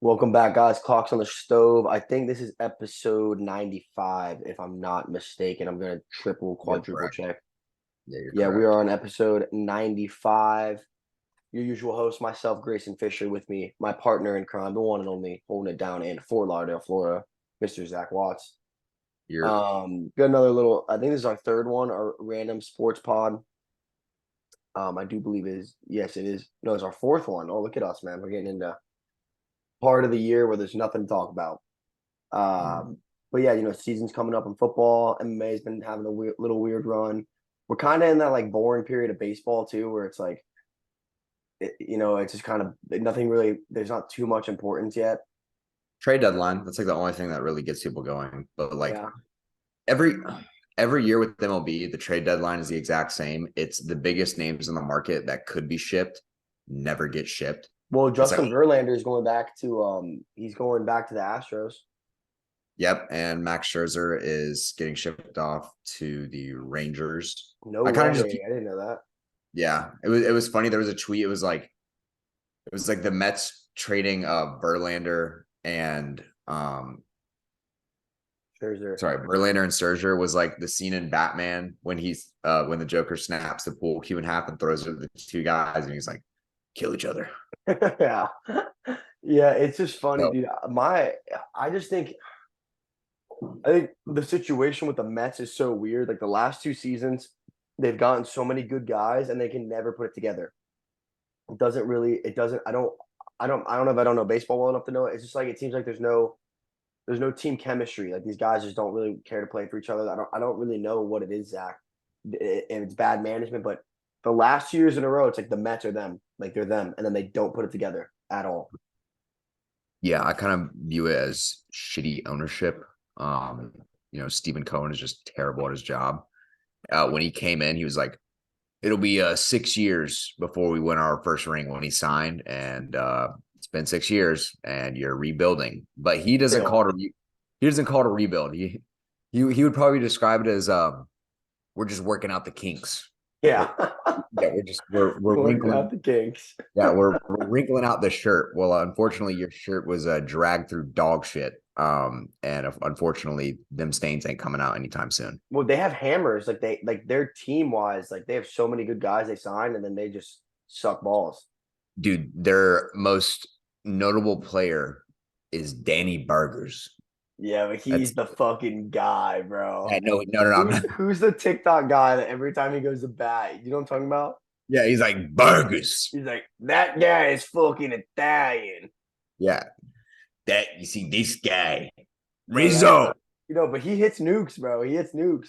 Welcome back, guys. Clocks on the stove. I think this is episode 95, if I'm not mistaken. I'm going to triple, You're quadruple correct. check. Yeah, you're Yeah, we are correct. on episode 95. Your usual host, myself, Grayson Fisher, with me, my partner in crime, the one and only, holding it down in Fort Lauderdale, Florida, Mr. Zach Watts. You're Got another little, I think this is our third one, our random sports pod. I do believe it is. Yes, it is. No, it's our fourth one. Oh, look at us, man. We're getting into part of the year where there's nothing to talk about. mm, But yeah, season's coming up in football. MMA's been having a little weird run. We're kind of in that like boring period of baseball too, where it's like, it's just kind of nothing really. There's not too much importance yet. trade deadline. That's like the only thing that really gets people going. But like Yeah. every every year with MLB, the trade deadline is the exact same. It's the biggest names in the market that could be shipped, never get shipped. Well, It's like, Justin Verlander is going back to he's going back to the Astros. yep. And Max Scherzer is getting shipped off to the Rangers. No I kind of just way. I didn't know that. yeah. It was funny. There was a tweet. It was like the Mets trading Verlander and Scherzer. Verlander and Scherzer was like the scene in Batman when the Joker snaps the pool cue in half and throws it to the two guys and he's like, kill each other. Yeah. Yeah, it's just funny, So dude. I just think I think the situation with the Mets is so weird. Like the last two seasons, they've gotten so many good guys and they can never put it together. It doesn't, I don't know if I don't know baseball well enough to know it. It's just like, it seems like there's no team chemistry. Like these guys just don't really care to play for each other. I don't really know what it is, Zach. And it's bad management, but the last 2 years in a row, it's like the Mets are them. Like they're them. And then they don't put it together at all. yeah, I kind of view it as shitty ownership. Um, Stephen Cohen is just terrible at his job. When he came in, he was like, it'll be 6 years before we win our first ring when he signed. And it's been 6 years and you're rebuilding. But Still. he doesn't call it a rebuild. He would probably describe it as we're just working out the kinks. Yeah. We're yeah, we're Working wrinkling out the kinks. yeah, we're wrinkling out the shirt. Well, unfortunately, your shirt was dragged through dog shit. And unfortunately, them stains ain't coming out anytime soon. Well, they have hammers. Like their team wise, like they have so many good guys they signed, and then they just suck balls. Dude, their most notable player is Danny Burgers. Yeah, but That's he's the fucking guy, bro. yeah, no, I'm Who's not. who's the TikTok guy that every time he goes to bat, you know what I'm talking about? Yeah, he's like Burgers. He's like, that guy is fucking Italian. Yeah, that you see this guy Bro, that Rizzo. but he hits nukes, bro. He hits nukes.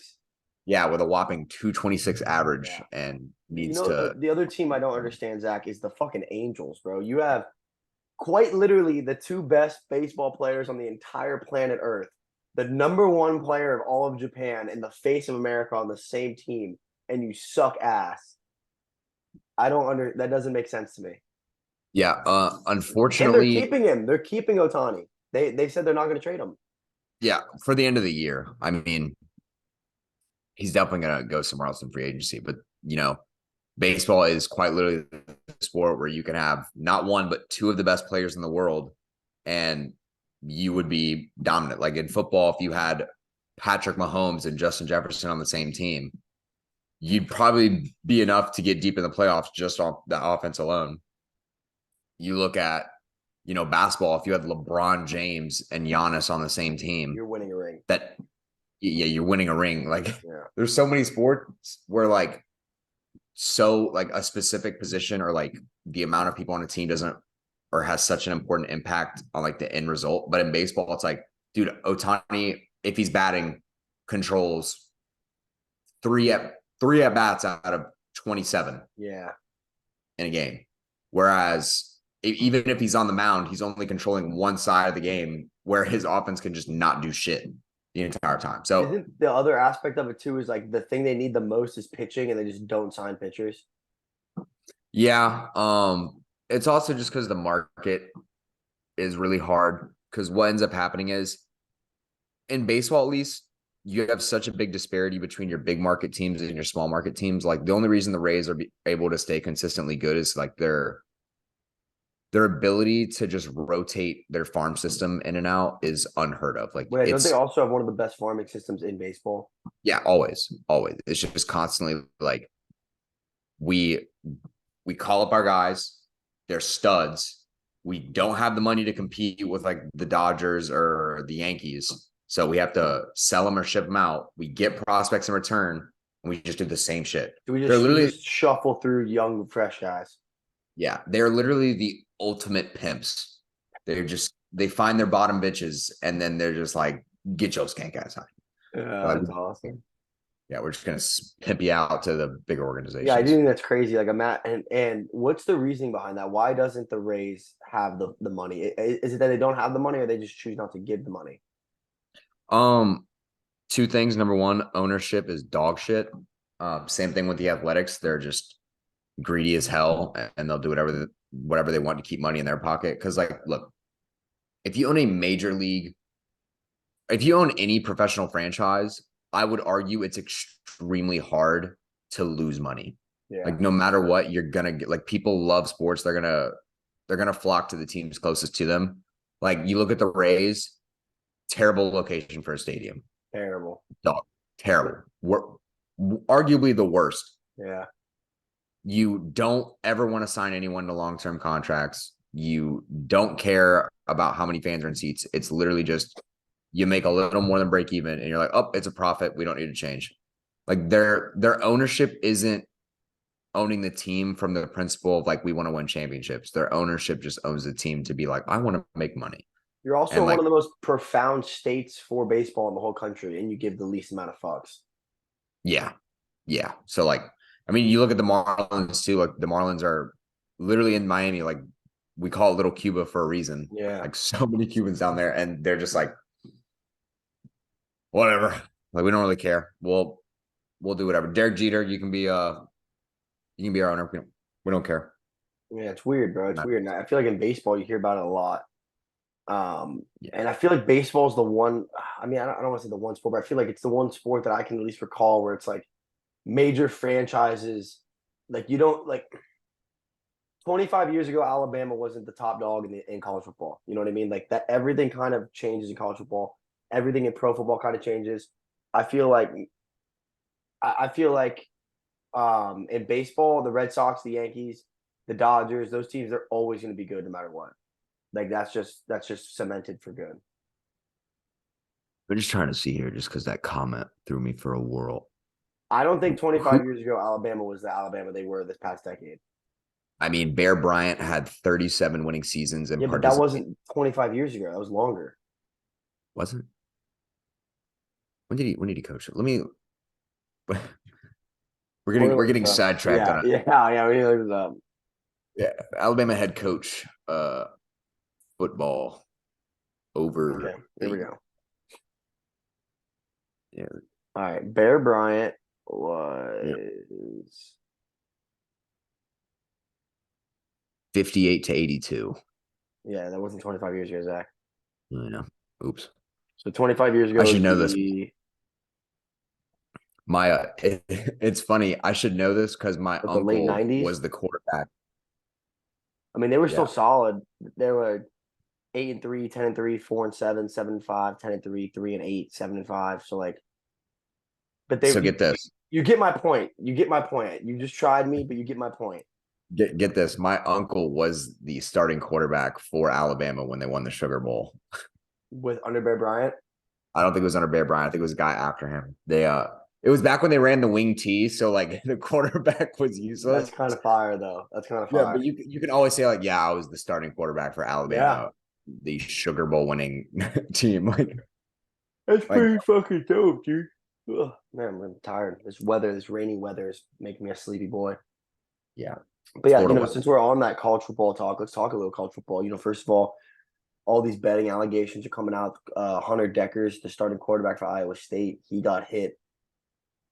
Yeah, with a whopping 226 average Yeah. and You needs know, to. the other team I don't understand, Zach, is the fucking Angels, bro. You have quite literally the two best baseball players on the entire planet Earth, the number one player of all of Japan and the face of America on the same team, and you suck ass. I don't under that doesn't make sense to me. Yeah, And they're unfortunately, keeping him. They're keeping Otani. They said they're not going to trade him. yeah, for the end of the year. I mean, he's definitely going to go somewhere else in free agency. But, baseball is quite literally a sport where you can have not one, but two of the best players in the world, and you would be dominant. Like in football, if you had Patrick Mahomes and Justin Jefferson on the same team, you'd probably be enough to get deep in the playoffs just on the offense alone. You look at, basketball, if you had LeBron James and Giannis on the same team, You're winning a ring. that yeah, you're winning a ring. Like Yeah. there's so many sports where like a specific position or like the amount of people on a team doesn't or has such an important impact on like the end result. But in baseball, it's like, dude, Otani, if he's batting, controls three at bats out of 27 Yeah. in a game. Whereas even if he's on the mound, he's only controlling one side of the game where his offense can just not do shit the entire time. So Isn't the other aspect of it too is like the thing they need the most is pitching and they just don't sign pitchers? yeah, it's also just because the market is really hard. Because what ends up happening is in baseball, at least, you have such a big disparity between your big market teams and your small market teams. Like the only reason the Rays are able to stay consistently good is like their ability to just rotate their farm system in and out is unheard of. Like Wait, don't they it's also have one of the best farming systems in baseball? yeah, always, always. It's just constantly like we we call up our guys, they're studs. We don't have the money to compete with like the Dodgers or the Yankees. So we have to sell them or ship them out. We get prospects in return, and we just do the same shit. Do we They're just you literally, just shuffle through young, fresh guys? yeah, they're literally the ultimate pimps. They find their bottom bitches and then they're just like, get your skank ass on. Yeah, Like, that's awesome. yeah, we're just gonna pimp you out to the bigger Yeah, I do organizations. think that's crazy. Like, and what's the reasoning behind that? Why doesn't the Rays have the money? Is it that they don't have the money, or they just choose not to give the money? Um, Two things. Number one, ownership is dog shit. Same thing with the Athletics. They're just greedy as hell, and they'll do whatever they want to keep money in their pocket. Because, like, look, if you own a major league, if you own any professional franchise, I would argue it's extremely hard to lose money. Yeah, Like, no matter what, you're gonna get. Like, people love sports. They're gonna flock to the teams closest to them. Like, you look at the Rays, terrible location for a stadium. terrible. Dog, terrible. We're arguably the worst. Yeah, You don't ever want to sign anyone to long-term contracts. You don't care about how many fans are in seats. It's literally just you make a little more than break even, and you're like, oh, it's a profit. We don't need to change. Like their ownership isn't owning the team from the principle of like we want to win championships. Their ownership just owns the team to be like, I want to make money. you're also And one like, of the most profound states for baseball in the whole country, and you give the least amount of fucks. yeah, yeah. So like, I mean, you look at the Marlins too. Like the Marlins are literally in Miami. Like we call it Little Cuba for a reason. Yeah, Like so many Cubans down there, and they're just like, whatever. Like we don't really care. We'll do whatever. Derek Jeter, you can be our owner. We don't care. yeah, it's weird, bro. It's Not, weird. And I feel like in baseball, you hear about it a lot. yeah. And I feel like baseball is the one. I mean, I don't want to say the one sport, but I feel like it's the one sport that I can at least recall where it's like major franchises. Like you don't like 25 years ago, Alabama wasn't the top dog in college football. You know what I mean? Like that, everything kind of changes in college football. Everything in pro football kind of changes. I feel like, I feel like, in baseball, the Red Sox, the Yankees, the Dodgers, those teams are always going to be good no matter what. Like that's just cemented for good. We're just trying to see here, just because that comment threw me for a whirl. I don't think 25 Who? years ago Alabama was the Alabama they were this past decade. I mean, Bear Bryant had 37 winning seasons and Yeah, but that participated. wasn't 25 years ago. That was longer. Wasn't? When did he coach it? Let me. We're getting sidetracked Yeah, on it. yeah. We need to look it up. Yeah, Alabama head coach, football Okay, over here we the go. yeah, All right, Bear Bryant yeah, was 58 to 82. yeah, that wasn't 25 years ago, Zach. You know, oops. So 25 years I ago should would know this. be It's funny. I should know this because my like the late uncle 90s. was the quarterback. I mean, they were still Yeah. solid. They were 8-3, 10-3, 4-7, 7-5, 10-3, 3-8, 7-5. So like, but So get this. you get my point. You get my point. You just tried me, but you get my point. Get this. My uncle was the starting quarterback for Alabama when they won the Sugar Bowl. With under Bear Bryant. I don't think it was under Bear Bryant. I think it was a guy after him. It was back when they ran the wing T, so like the quarterback was That's useless. kind of fire, though. That's kind of Yeah, fire. but you can always say like, yeah, I was the starting quarterback for Yeah, Alabama, the Sugar Bowl winning team. that's Like pretty fucking dope, dude. Ugh, man, I'm tired. This weather, this rainy weather is making me a sleepy boy. yeah, But yeah, Florida weather. since we're on that college football talk, let's talk a little college football. First of all these betting allegations are coming out. Hunter Deckers, the starting quarterback for Iowa State,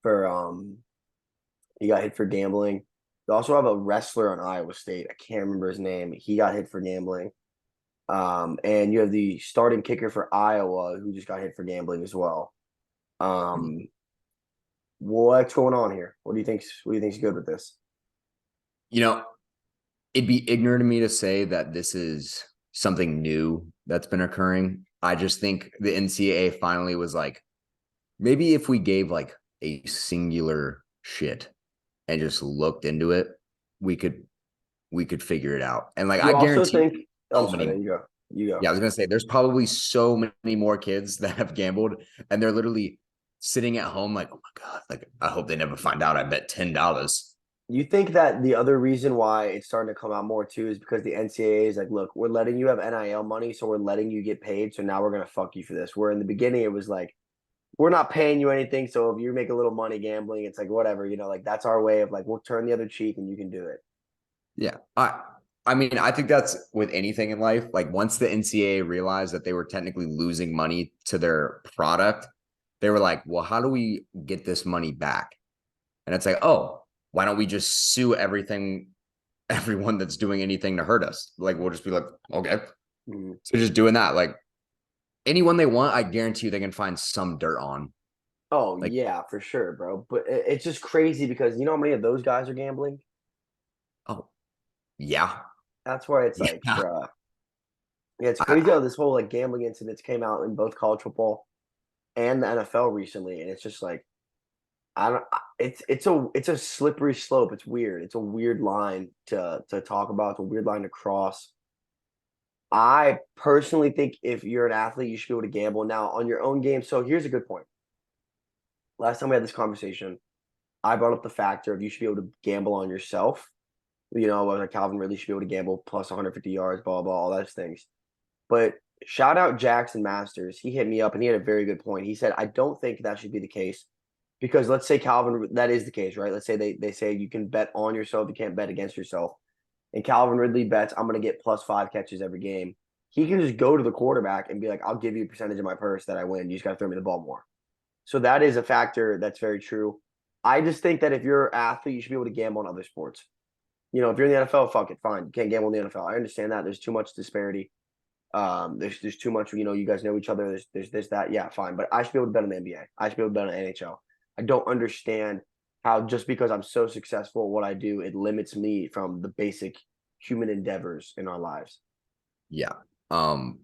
for um he got hit for gambling. They also have a wrestler on Iowa State. I can't remember his name. He got hit for gambling. And you have the starting kicker for Iowa who just got hit for gambling as well. Um, what's going on here? What do you think's good with this? You know, it'd be ignorant of me to say that this is something new that's been occurring. I just think the NCAA finally was like, maybe if we gave like a singular shit and just looked into it, we could figure it out. And like You I also guarantee think, I'm so sorry, there many. you go. You go. Yeah, I was gonna say there's probably so many more kids that have gambled and they're literally sitting at home like, oh my God, like I hope they never find out. I bet $10. You think that the other reason why it's starting to come out more too is because the NCAA is like, look, we're letting you have NIL money, so we're letting you get paid. So now we're gonna fuck you for this. Where in the beginning it was like, we're not paying you anything. So if you make a little money gambling, it's like whatever, like that's our way of like we'll turn the other cheek and you can do it. Yeah. I mean, I think that's with anything in life. Like once the NCAA realized that they were technically losing money to their product, they were like, well, how do we get this money back? And it's like, oh, why don't we just sue everyone that's doing anything to hurt us? Like, we'll just be like, okay. Mhm. So just doing that. Like anyone they want, I guarantee you they can find some dirt on. Oh Like, yeah, for sure, bro. But it's just crazy because you know how many of those guys are gambling? oh, yeah. That's why it's like, Yeah. bruh. Yeah, it's crazy I, how this whole like gambling incidents came out in both college football and the NFL recently, and it's just like I don't. It's a slippery slope. It's weird. It's a weird line to talk about. It's a weird line to cross. I personally think if you're an athlete, you should be able to gamble now on your own game. So here's a good point. Last time we had this conversation, I brought up the factor of you should be able to gamble on yourself. Whether Calvin Ridley should be able to gamble plus 150 yards, blah blah, all those things. But shout out Jackson Masters. He hit me up and he had a very good point. He said, I don't think that should be the case because let's say Calvin, that is the case, right? Let's say they say you can bet on yourself, you can't bet against yourself. And Calvin Ridley bets, I'm going to get plus 5 catches every game. He can just go to the quarterback and be like, I'll give you a percentage of my purse that I win. You just got to throw me the ball more. So that is a factor that's very true. I just think that if you're an athlete, you should be able to gamble on other sports. If you're in the NFL, fuck it, fine. You can't gamble in the NFL. I understand that. There's too much disparity. There's too much, you guys know each other. There's this, that, yeah, fine. But I should be able to bet on the NBA. I should be able to bet on the NHL. I don't understand how just because I'm so successful at what I do, it limits me from the basic human endeavors in our lives. yeah. Um,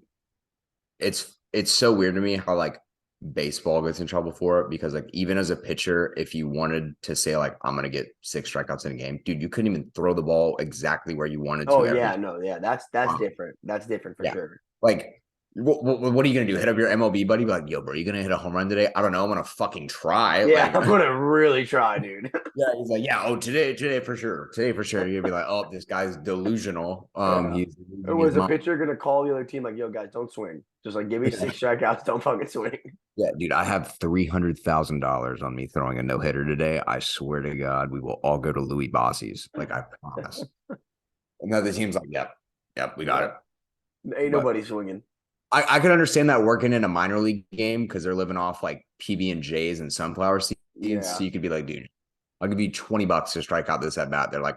it's so weird to me how like baseball gets in trouble for it because like even as a pitcher, if you wanted to say like I'm gonna get 6 strikeouts in a game, dude, you couldn't even throw the ball exactly where you wanted Oh to every yeah, time. no, yeah, that's different. That's different for Yeah. sure. Like what are you gonna do? Hit up your MLB buddy? Be like, yo, bro, you gonna hit a home run today? I don't know. I'm gonna fucking try. Yeah, Like, I'm gonna really try, dude. yeah, he's like, yeah, oh, today for sure. Today for sure. You're gonna be like, oh, this guy's delusional. Yeah. He's Or losing his was a mind. pitcher gonna call the other team like, "Yo, guys, don't swing. Just like give me 6 strikeouts. Don't fucking swing." Yeah, dude, I have $300,000 on me throwing a no hitter today. I swear to God, we will all go to Louis Bossi's. Like I promise. And the other team's like, yep, we got Yeah, it. ain't But nobody swinging. I could understand that working in a minor league game because they're living off like PB and J's and sunflower seeds. Yeah. So you could be like, dude, I'll give you $20 to strike out this at bat. They're like,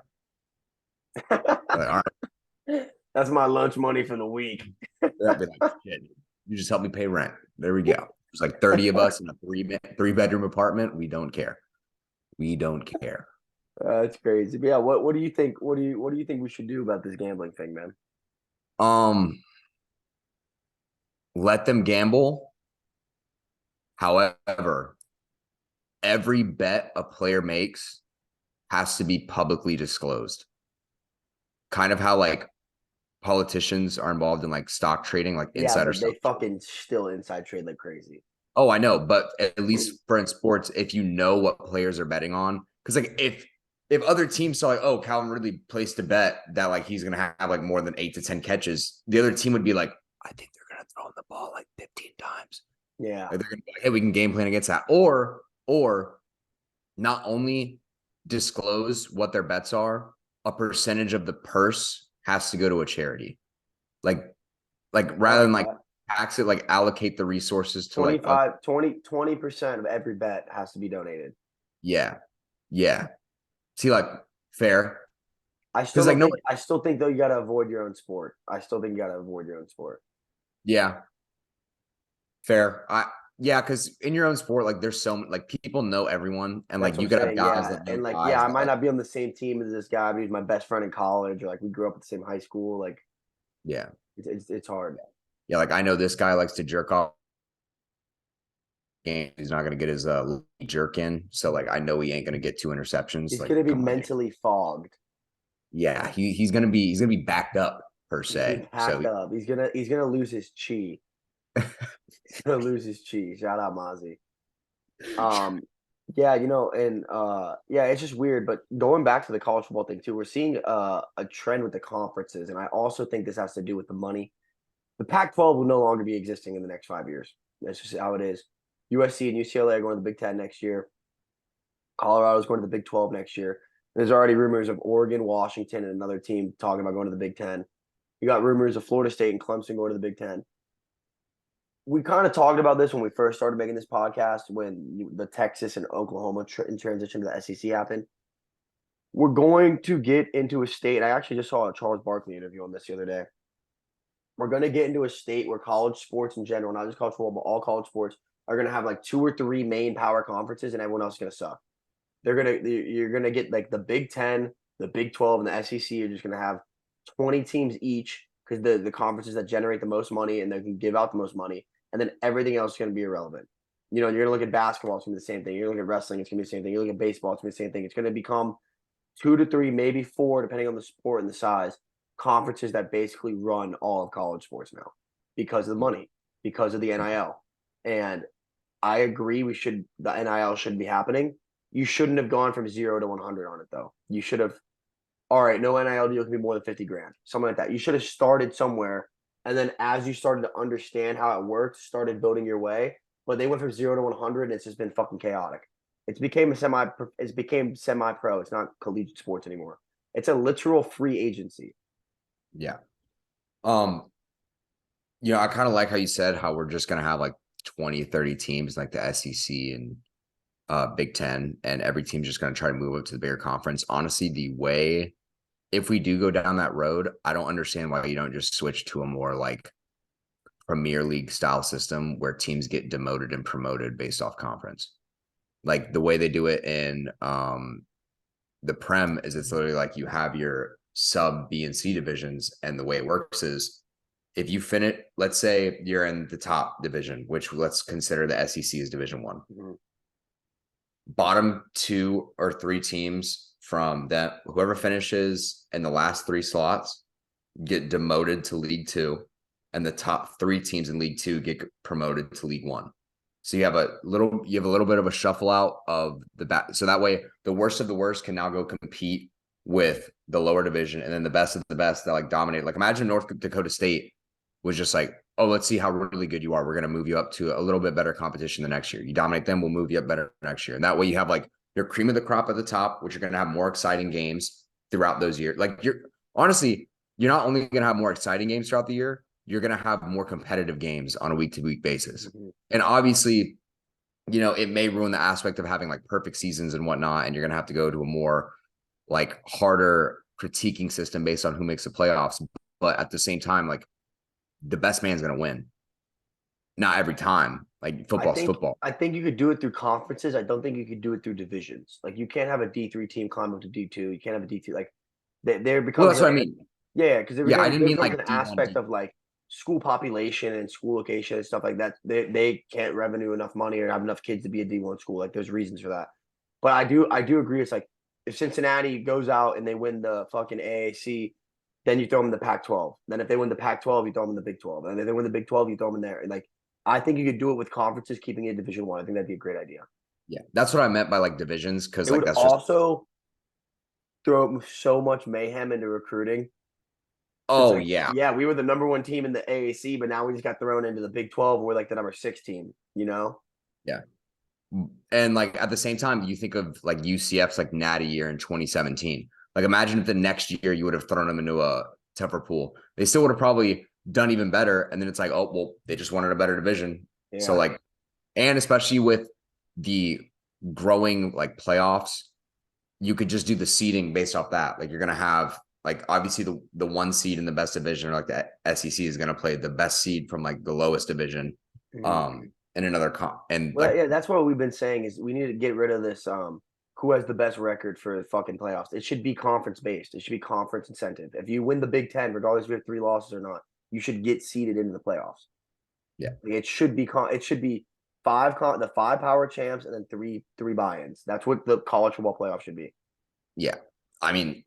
all That's my lunch money for the week. right. Be like, shit, you just help me pay rent. There we go. There's like 30 of us in a three-bedroom apartment. We don't care. We don't care. That's crazy. But yeah, what do you think? What do you think we should do about this gambling thing, man? Um, let them gamble. However, every bet a player makes has to be publicly disclosed. Kind of how like politicians are involved in like stock trading, like Yeah, insider but they stuff. fucking still inside trade like crazy. Oh, I know, but at least for in sports, if you know what players are betting on, because like if other teams saw like, oh, Calvin Ridley placed a bet that like he's gonna have like more than 8 to 10 catches, the other team would be like, I think they're gonna throw in the ball like 15 times. Yeah. Like they're gonna be like, hey, we can game plan against that. Or not only disclose what their bets are, a percentage of the purse has to go to a charity. Like I rather like than like that. tax it, like allocate the resources to like 25, 20% of every bet has to be donated. yeah. Yeah. See, like fair. I still Because like don't no think I still think though you gotta avoid your own sport. I still think you gotta avoid your own sport. yeah, fair. Yeah, because in your own sport, like there's so like people know everyone, and That's like what I'm you could have saying. guys Yeah. that know And like, yeah, guys I that might like not be on the same team as this guy, but he's my best friend in college, or like we grew up at the same high school. Like yeah. it's hard. Yeah, like I know this guy likes to jerk off game. He's not gonna get his jerk in. So like I know he ain't gonna get 2 interceptions. He's Like, gonna be come on, dude. mentally fogged. Yeah, he's gonna be backed up per He's gonna se. be packed So up. He's gonna lose his chi. He's gonna lose his chi. Shout out Mozzie. Um, yeah, and yeah, it's just weird. But going back to the college football thing too, we're seeing a trend with the conferences, and I also think this has to do with the money. The Pac-12 will no longer be existing in the next 5 years. That's just how it is. USC and UCLA are going to the Big Ten next year. Colorado's going to the Big 12 next year. There's already rumors of Oregon, Washington, and another team talking about going to the Big Ten. You got rumors of Florida State and Clemson going to the Big Ten. We kind of talked about this when we first started making this podcast when the Texas and Oklahoma transition to the SEC happened. We're going to get into a state. I actually just saw a Charles Barkley interview on this the other day. We're going to get into a state where college sports in general, not just college football, but all college sports, are going to have like 2 or 3 main power conferences, and everyone else is going to suck. You're gonna get like the Big Ten, the Big 12, and the SEC are just gonna have 20 teams each because the conferences that generate the most money and they can give out the most money, and then everything else is gonna be irrelevant. You're gonna look at basketball, it's gonna be the same thing. You're gonna look at wrestling, it's gonna be the same thing. You look at baseball, it's gonna be the same thing. It's gonna become 2 to 3, maybe 4, depending on the sport and the size, conferences that basically run all of college sports now because of the money, because of the NIL. And I agree the NIL should be happening. You shouldn't have gone from 0 to 100 on it though. You should have, all right, no NIL deal can be more than 50 grand, something like that. You should have started somewhere, and then as you started to understand how it worked, started building your way. But they went from 0 to 100, and it's just been fucking chaotic. It's became semi pro. It's not collegiate sports anymore. It's a literal free agency. yeah. Um, I kind of like how you said how we're just gonna have like 20, 30 teams like the SEC and Big Ten, and every team's just gonna try to move up to the bigger conference. Honestly, if we do go down that road, I don't understand why you don't just switch to a more like Premier League style system where teams get demoted and promoted based off conference. Like the way they do it in the Prem is it's literally like you have your sub B and C divisions, and the way it works is if you finish, let's say you're in the top division, which let's consider the SEC is Division One. Mm-hmm. Bottom 2 or 3 teams from that, whoever finishes in the last 3 slots get demoted to League Two, and the top 3 teams in League Two get promoted to League One. So you have a little bit of a shuffle out of the back. So that way the worst of the worst can now go compete with the lower division, and then the best of the best that like dominate. Like imagine North Dakota State was just like, oh, let's see how really good you are. We're going to move you up to a little bit better competition the next year. You dominate them, we'll move you up better next year. And that way you have like your cream of the crop at the top, which you're going to have more exciting games throughout those years. Like you're not only going to have more exciting games throughout the year, you're going to have more competitive games on a week-to-week basis. Mm-hmm. And obviously, it may ruin the aspect of having like perfect seasons and whatnot. And you're going to have to go to a more like harder critiquing system based on who makes the playoffs. But at the same time, like the best man's going to win. Not every time. Like football's football. I think you could do it through conferences. I don't think you could do it through divisions. Like you can't have a D3 team climb up to D2. You can't have a D2. Like there becomes. Well, that's what I mean. Yeah, because I didn't mean like an aspect of like school population and school location and stuff like that. They can't revenue enough money or have enough kids to be a D1 school. Like there's reasons for that. But I do agree. It's like if Cincinnati goes out and they win the fucking AAC, then you throw them in the Pac-12. Then if they win the Pac-12, you throw them in the Big 12. And if they win the Big 12, you throw them in there. And like I think you could do it with conferences, keeping it Division One. I think that'd be a great idea. Yeah, that's what I meant by like divisions, because like that's also throw so much mayhem into recruiting. Oh like, yeah, we were the number 1 team in the AAC, but now we just got thrown into the Big 12. We're like the number 6 team. Yeah. And like at the same time, you think of like UCF's like natty year in 2017. Like imagine if the next year you would have thrown them into a tougher pool. They still would have probably done even better. And then it's like, oh, well, they just wanted a better division. Yeah. So like, and especially with the growing like playoffs, you could just do the seeding based off that. Like you're going to have like, obviously the 1 seed in the best division, or like the SEC is going to play the best seed from like the lowest division. in another and Well, like yeah, that's what we've been saying is we need to get rid of this. Who has the best record for the fucking playoffs? It should be conference based. It should be conference incentive. If you win the Big Ten, regardless if you have 3 losses or not, you should get seeded into the playoffs. yeah, Like, it should be it should be the 5 power champs and then three buy-ins. That's what the college football playoff should be. yeah. I mean,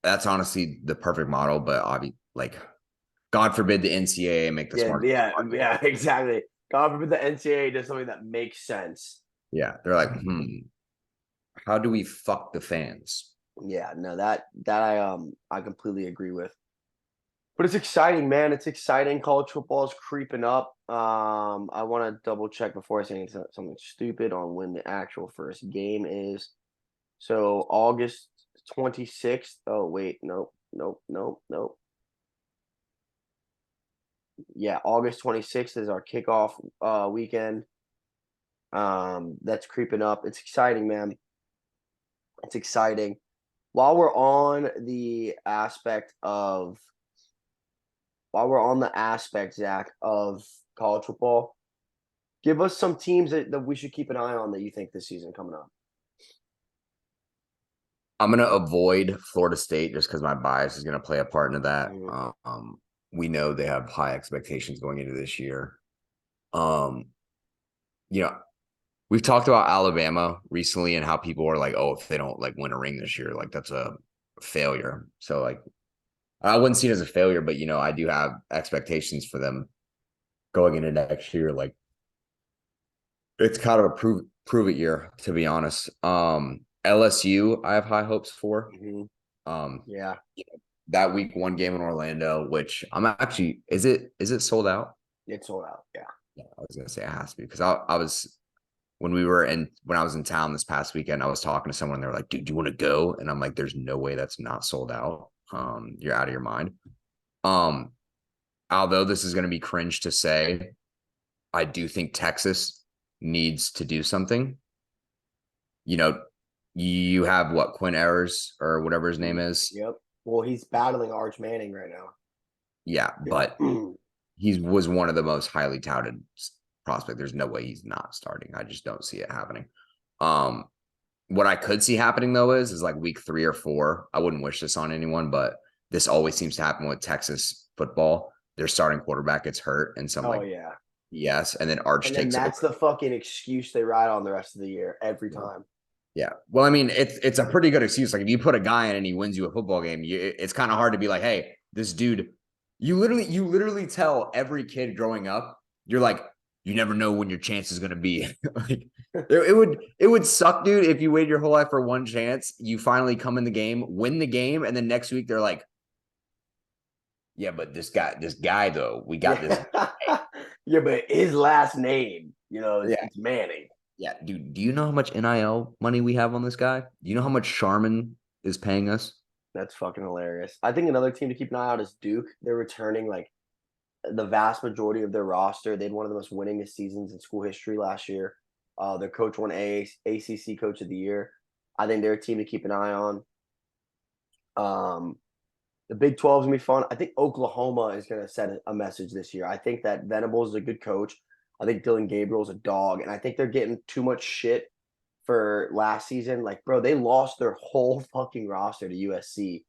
that's honestly the perfect model, but obviously, like, God forbid the NCAA make the Yeah, smart. yeah, exactly. God forbid the NCAA does something that makes sense. Yeah, they're like, how do we fuck the fans? Yeah, no, that I completely agree with. But it's exciting, man. It's exciting. College football is creeping up. I want to double check before I say something stupid on when the actual first game is. So August 26th. Oh wait, nope, nope, nope, nope. Yeah, August 26th is our kickoff weekend. That's creeping up. It's exciting, man. It's exciting. While we're on the aspect of Zach, of college football, give us some teams that we should keep an eye on that you think this season coming up. I'm gonna avoid Florida State just because my bias is gonna play a part into that. Mhm. We know they have high expectations going into this year. Um, you know, we've talked about Alabama recently and how people are like, oh, if they don't like win a ring this year, like that's a failure. So like I wouldn't see it as a failure, but I do have expectations for them going into next year. Like it's kind of a prove it year, to be honest. LSU, I have high hopes for. Mhm. Um, Yeah, that week 1 game in Orlando, which I'm actually is it sold out? it's sold out. Yeah. Yeah, I was gonna say it has to be because I was when I was in town this past weekend, I was talking to someone. They were like, "Dude, do you want to go?" And I'm like, "There's no way that's not sold out. You're out of your mind." Um, although this is gonna be cringe to say, I do think Texas needs to do something. You know, you have what Quinn Ayers or whatever his name is. Yep. Well, he's battling Arch Manning right Yeah, but now. he was one of the most highly touted prospect. There's no way he's not starting. I just don't see it happening. Um, what I could see happening though is like week 3 or 4. I wouldn't wish this on anyone, but this always seems to happen with Texas football. Their starting quarterback gets hurt, and some Oh like yeah. yes, and then Arch And then takes over. that's the fucking excuse they ride on the rest of the year every time. Yeah. Well, I mean, it's a pretty good excuse. Like if you put a guy in and he wins you a football game, it's kind of hard to be like, hey, this dude. You literally tell every kid growing up, you're like, you never know when your chance is gonna be. Like it would suck, dude, if you waited your whole life for one chance. You finally come in the game, win the game, and then next week they're like, yeah, but this guy though, we got this. Yeah. Yeah, but his last name, Yeah. it's Manning. Yeah, dude. Do you know how much NIL money we have on this guy? Do you know how much Charmin is paying us? That's fucking hilarious. I think another team to keep an eye out is Duke. They're returning like the vast majority of their roster. They had one of the most winningest seasons in school history last year. Their coach won ACC Coach of the Year. I think they're a team to keep an eye on. The Big 12 is gonna be fun. I think Oklahoma is gonna send a message this year. I think that Venables is a good coach. I think Dylan Gabriel's a dog, and I think they're getting too much shit for last season. Like, bro, they lost their whole fucking roster to USC,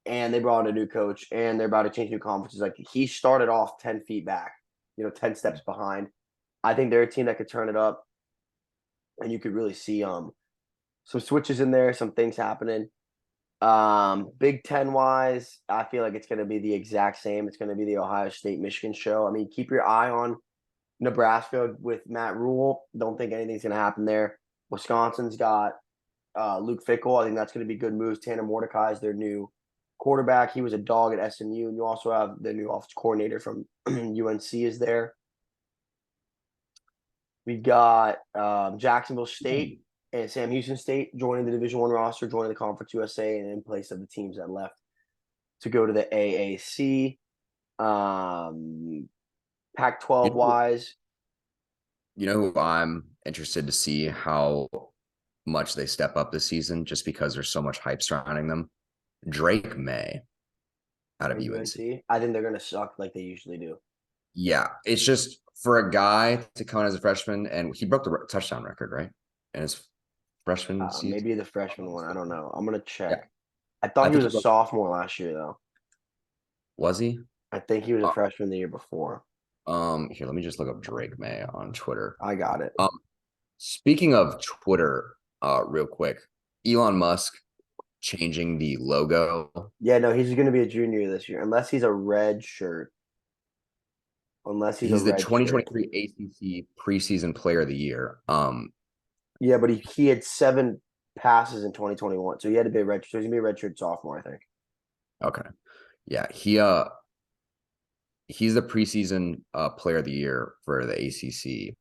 and they brought in a new coach, and they're about to change new conferences. Like, he started off 10 feet back, 10 steps behind. I think they're a team that could turn it up, and you could really see some switches in there, some things happening. Big Ten wise, I feel like it's going to be the exact same. It's going to be the Ohio State Michigan show. I mean, keep your eye on Nebraska with Matt Rule. Don't think anything's going to happen there. Wisconsin's got Luke Fickell. I think that's going to be good moves. Tanner Mordecai is their new quarterback. He was a dog at SMU, and you also have the new offensive coordinator from UNC is there. We got Jacksonville State and Sam Houston State joining the Division One roster, joining the Conference USA, and in place of the teams that left to go to the AAC. Pac-12 wise, You know who I'm interested to see how much they step up this season, just because there's so much hype surrounding them. Drake May out of UNC. UNC. I think they're going to suck like they usually do. Yeah, it's just for a guy to come in as a freshman, and he broke the touchdown record, right? And his freshman season. Maybe the freshman one. I don't know. I'm gonna Yeah, check. I I thought he think was he a broke. sophomore last year, though. Was he? I think he was a Uh, freshman the year before. Here, let me just look up Drake May on Twitter. I got it. Um, Speaking of Twitter, real quick, Elon Musk changing the logo. Yeah, no, he's gonna be a junior this year, unless he's a red shirt. Unless he's a He's the red shirt. 2023 ACC preseason player of the year. Yeah, but he had 7 passes in 2021, so he had to be a red. So he's gonna be a red shirt sophomore, I think. Okay. Yeah, he's the preseason player of the year for the ACC.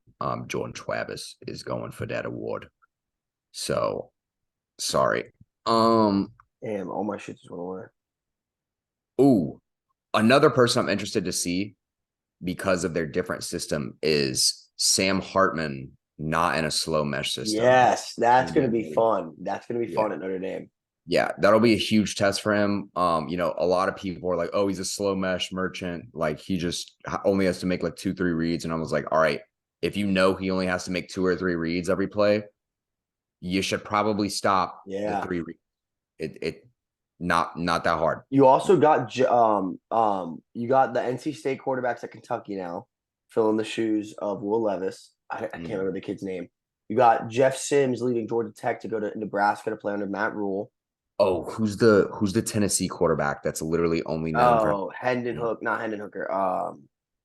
Jordan Travis is going for that award. So sorry. Damn, all my shit just went away. Ooh, another person I'm interested to see because of their different system is Sam Hartman not in a slow mesh system. Yes, that's gonna be fun. That's gonna be Yeah. fun at Notre Dame. Yeah, that'll be a huge test for him. A lot of people are like, "Oh, he's a slow mesh merchant. Like he just only has to make like 2, 3 reads." And I was like, "All right, if you know he only has to make 2 or 3 reads every play, you should probably stop the Yeah. 3 reads. It not that hard." You also got you got the NC State quarterbacks at Kentucky now, filling the shoes of Will Levis. I can't Mm. remember the kid's name. You got Jeff Sims leaving Georgia Tech to go to Nebraska to play under Matt Rule. Oh, who's the Tennessee quarterback that's literally only known for Oh, Hendon Hook, not Hendon Hooker.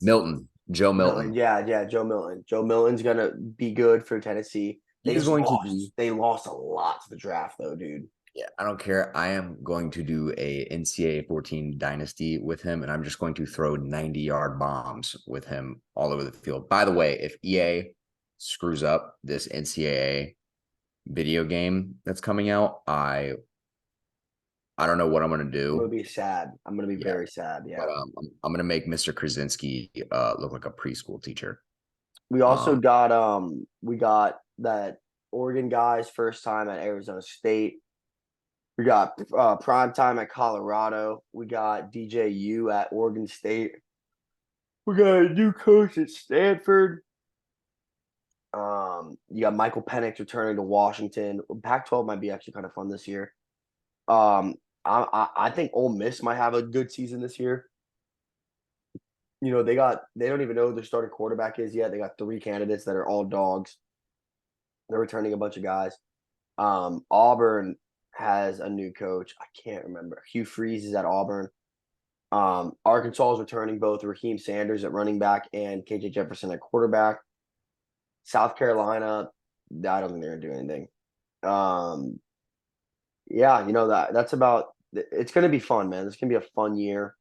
Milton, Joe Milton. Milton? Yeah, Joe Milton. Joe Milton's gonna be good for Tennessee. They He's just going to lost. do. They lost a lot to the draft, though, dude. Yeah, I don't care. I am going to do a NCAA 14 dynasty with him, and I'm just going to throw 90-yard bombs with him all over the field. By the way, if EA screws up this NCAA video game that's coming out, I don't know what I'm gonna I'm gonna do. be sad. I'm gonna be Yeah, very sad. but Yeah. I'm gonna make Mr. Krasinski look like a preschool teacher. We also Um, got we got that Oregon guy's first time at Arizona State. We got prime time at Colorado. We got DJU at Oregon State. We got a new coach at Stanford. You got Michael Penix returning to Washington. Pac-12 might be actually kind of fun this year. I think Ole Miss might have a good season this year. You know, they don't even know who their starting quarterback is yet. They got 3 candidates that are all dogs. They're returning a bunch of guys. Auburn has a new coach. I can't remember. Hugh Freeze is at Auburn. Arkansas is returning both Raheem Sanders at running back and KJ Jefferson at quarterback. South Carolina, I don't think they're gonna do anything. Yeah, that's about. It's gonna be fun, man. It's gonna be a fun year.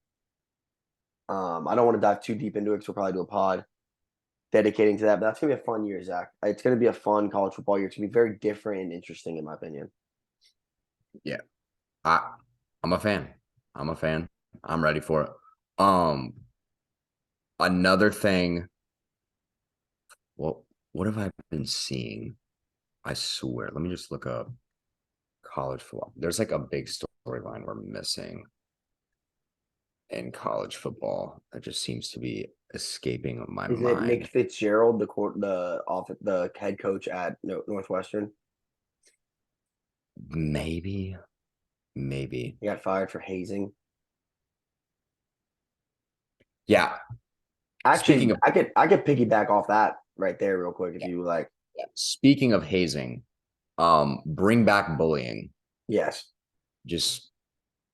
I don't want to dive too deep into it because we'll probably do a pod dedicating to that. But that's gonna be a fun year, Zach. It's gonna be a fun college football year. It's gonna be very different and interesting, in my opinion. yeah, I'm a fan. I'm a fan. I'm ready for it. Um, Another thing. What have I been seeing? I swear. Let me just look up college football. There's like a big storyline we're missing in college football that just seems to be escaping my Is it Nick mind. Fitzgerald, the head coach at Northwestern? Maybe, maybe. He got fired for hazing. Yeah. Actually, Speaking of I could piggyback off that right there real quick if yeah, you like. speaking of hazing, bring back bullying. Yes. Just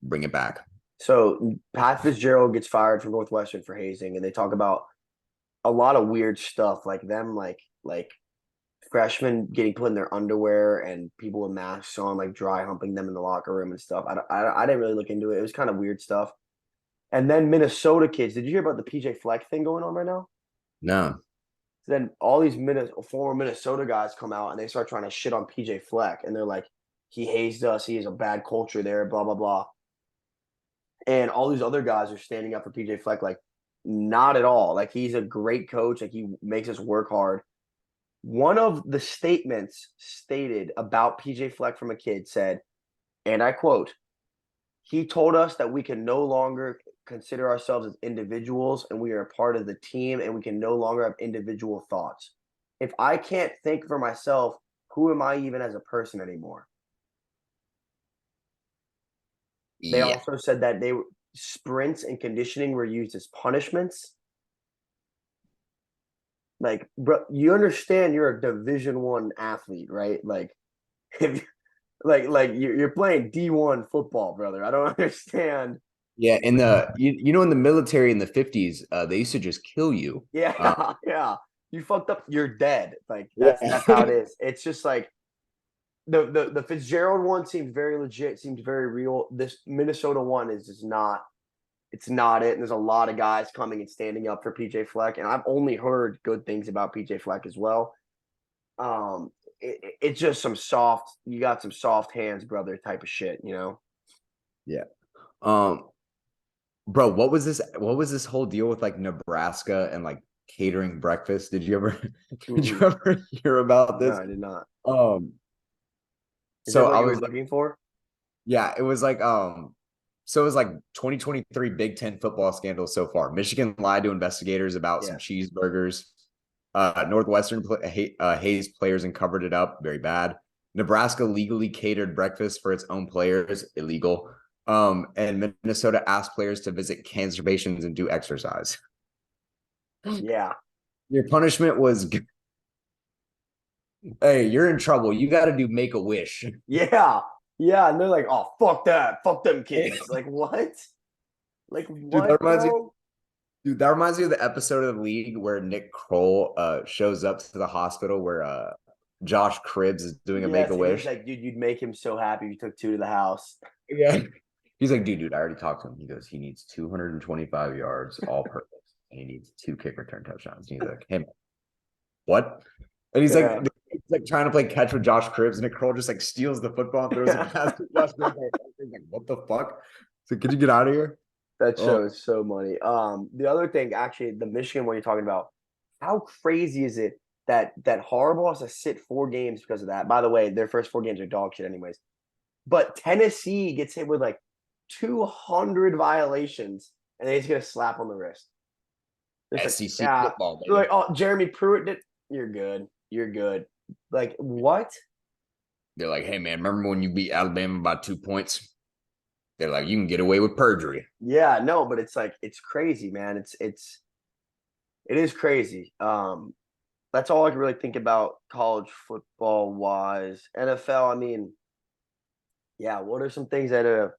bring it back. So Pat Fitzgerald gets fired from Northwestern for hazing, and they talk about a lot of weird stuff, like them, like freshmen getting put in their underwear and people with masks on, like dry humping them in the locker room and stuff. I didn't really look into it. It was kind of weird stuff. And then Minnesota kids. Did you hear about the PJ Fleck thing going on right now? No. Then all these former Minnesota guys come out and they start trying to shit on PJ Fleck, and they're like, he hazed us. He has a bad culture there. Blah blah blah. And all these other guys are standing up for PJ Fleck, like, not at all. Like, he's a great coach. Like, he makes us work hard. One of the statements stated about PJ Fleck from a kid said, and I quote, he told us that we can no longer consider ourselves as individuals and we are a part of the team and we can no longer have individual thoughts. If I can't think for myself, who am I even as a person anymore? They Yeah. also said that sprints and conditioning were used as punishments. Like, bro, you understand you're a Division 1 athlete, right? Like, if like you're playing D1 football, brother. I don't understand. Yeah, in the in the military in the 50s, they used to just kill you. Yeah, yeah. You fucked up, you're dead. Like that's how it Yeah. is. It's just like the Fitzgerald one seemed very legit, seemed very real. This Minnesota one is just not. It's not it. And there's a lot of guys coming and standing up for PJ Fleck, and I've only heard good things about PJ Fleck as well. Um, it's just some soft. You got some soft hands, brother, type of shit. You know. Yeah. Um, Bro, what was this whole deal with like Nebraska and like catering breakfast? Did you ever did you Mm-mm. ever hear about No, this? I did not. Um, Is that so what I you were was looking for? yeah, it was like so it was like 2023 Big Ten football scandal so far. Michigan lied to investigators about some Yeah. cheeseburgers. Northwestern hazed players and covered it up. Very bad. Nebraska legally catered breakfast for its own players. Illegal. And Minnesota asked players to visit conservations and do exercise. Yeah. Your punishment was, hey, you're in trouble. You got to do make a wish. Yeah. Yeah. And they're like, oh, fuck that. Fuck them kids. Like, what? Like, Dude, that what, reminds me. bro? Dude, that reminds me of the episode of the League where Nick Kroll shows up to the hospital where Josh Cribbs is doing a make a Yes. And he's wish. like, dude, you'd make him so happy if you took two to the house. Yeah. He's like, dude, I already talked to him. He goes, he needs 225 yards all purpose. And he needs 2 kick return touchdowns. And he's like, hey, what? And Yeah. he's like trying to play catch with Josh Cribbs, and Nick Kroll just like steals the football and throws it past Josh Cribbs. He's like, what the fuck? So could you get out of here? That Oh, show is so money. The other thing, actually, the Michigan one you're talking about, how crazy is it that Harbaugh has to sit 4 games because of that? By the way, their first 4 games are dog shit, anyways. But Tennessee gets hit with like 200 violations, and they just get a slap on the wrist. It's like, SEC yeah, football, they're baby. like, oh, Jeremy Pruitt did. You're good. You're good. Like what? They're like, hey man, remember when you beat Alabama by 2 points? They're like, you can get away with perjury. Yeah, no, but it's like it's crazy, man. It is crazy. That's all I can really think about college football wise. NFL, I mean, yeah, what are some things that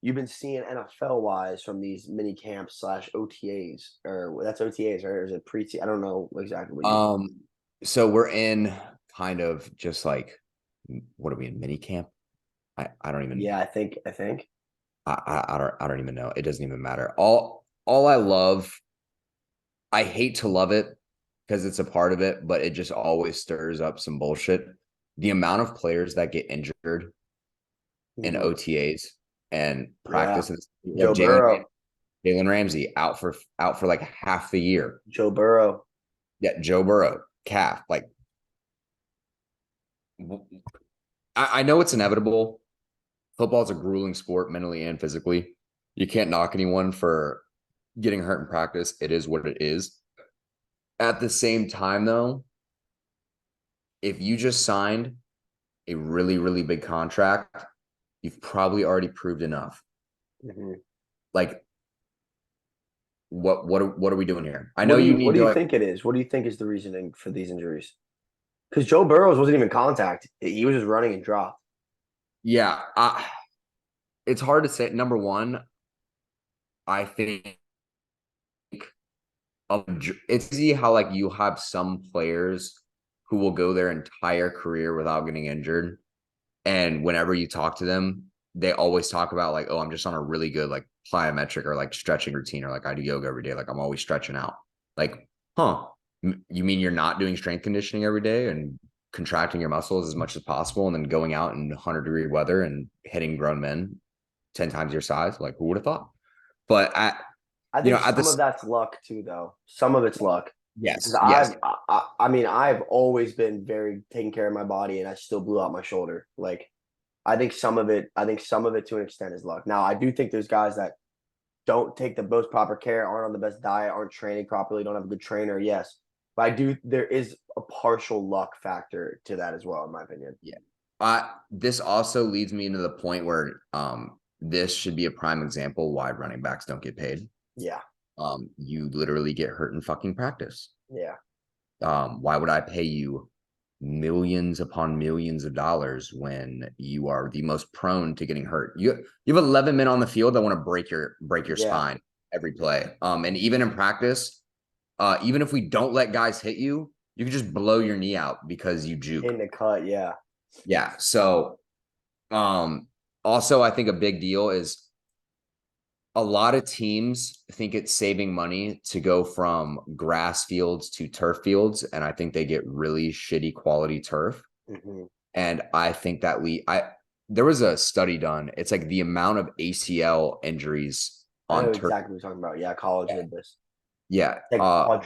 you've been seeing NFL wise from these mini camps slash OTAs? Or that's OTAs, right? Or is it pre? I don't know exactly what you. So we're in kind of just like, what are we in, mini camp? I don't even. Yeah, I think. I don't even know. It doesn't even matter. All I love, I hate to love it because it's a part of it, but it just always stirs up some bullshit. The amount of players that get injured in Mhm. OTAs and Yeah, practices. You have Joe Burrow. Jalen Ramsey out for like half the year. Joe Burrow. Yeah, Joe Burrow, calf. Like, I know it's inevitable. Football is a grueling sport, mentally and physically. You can't knock anyone for getting hurt in practice. It is what it is. At the same time, though, if you just signed a really, really big contract, you've probably already proved enough. Mhm. Like, what are we doing here? I know What you do need to you like, think it is? What do you think is the reasoning for these injuries? Because Joe Burrows wasn't even contact; he was just running and dropped. yeah. It's hard to say. Number one, I think it's easy how like you have some players who will go their entire career without getting injured, and whenever you talk to them, they always talk about like, oh, I'm just on a really good like plyometric or like stretching routine, or like I do yoga every day, like I'm always stretching out. Like, huh? You mean you're not doing strength conditioning every day and contracting your muscles as much as possible, and then going out in 100-degree weather and hitting grown men 10 times your size? Like, who would have thought? But I think at some of this, that's luck too, though. Some of it's luck. Because yes, yes. I mean, I've always been very taking care of my body, and I still blew out my shoulder. Like, I think some of it to an extent is luck. Now, I do think there's guys that don't take the most proper care, aren't on the best diet, aren't training properly, don't have a good trainer. Yes, but there is a partial luck factor to that as well, in my opinion. Yeah. This also leads me into the point where this should be a prime example why running backs don't get paid. Yeah. You literally get hurt in fucking practice. Yeah. Why would I pay you millions upon millions of dollars when you are the most prone to getting hurt? You have 11 men on the field that want to break your spine every play. And even in practice, even if we don't let guys hit you, you can just blow your knee out because you juke. In the cut, yeah. Yeah. So also I think a big deal is a lot of teams think it's saving money to go from grass fields to turf fields, and I think they get really shitty quality turf. Mm-hmm. And I think that there was a study done. It's like the amount of ACL injuries I know on turf. exactly what you're talking about. Yeah, college did this. Yeah, Like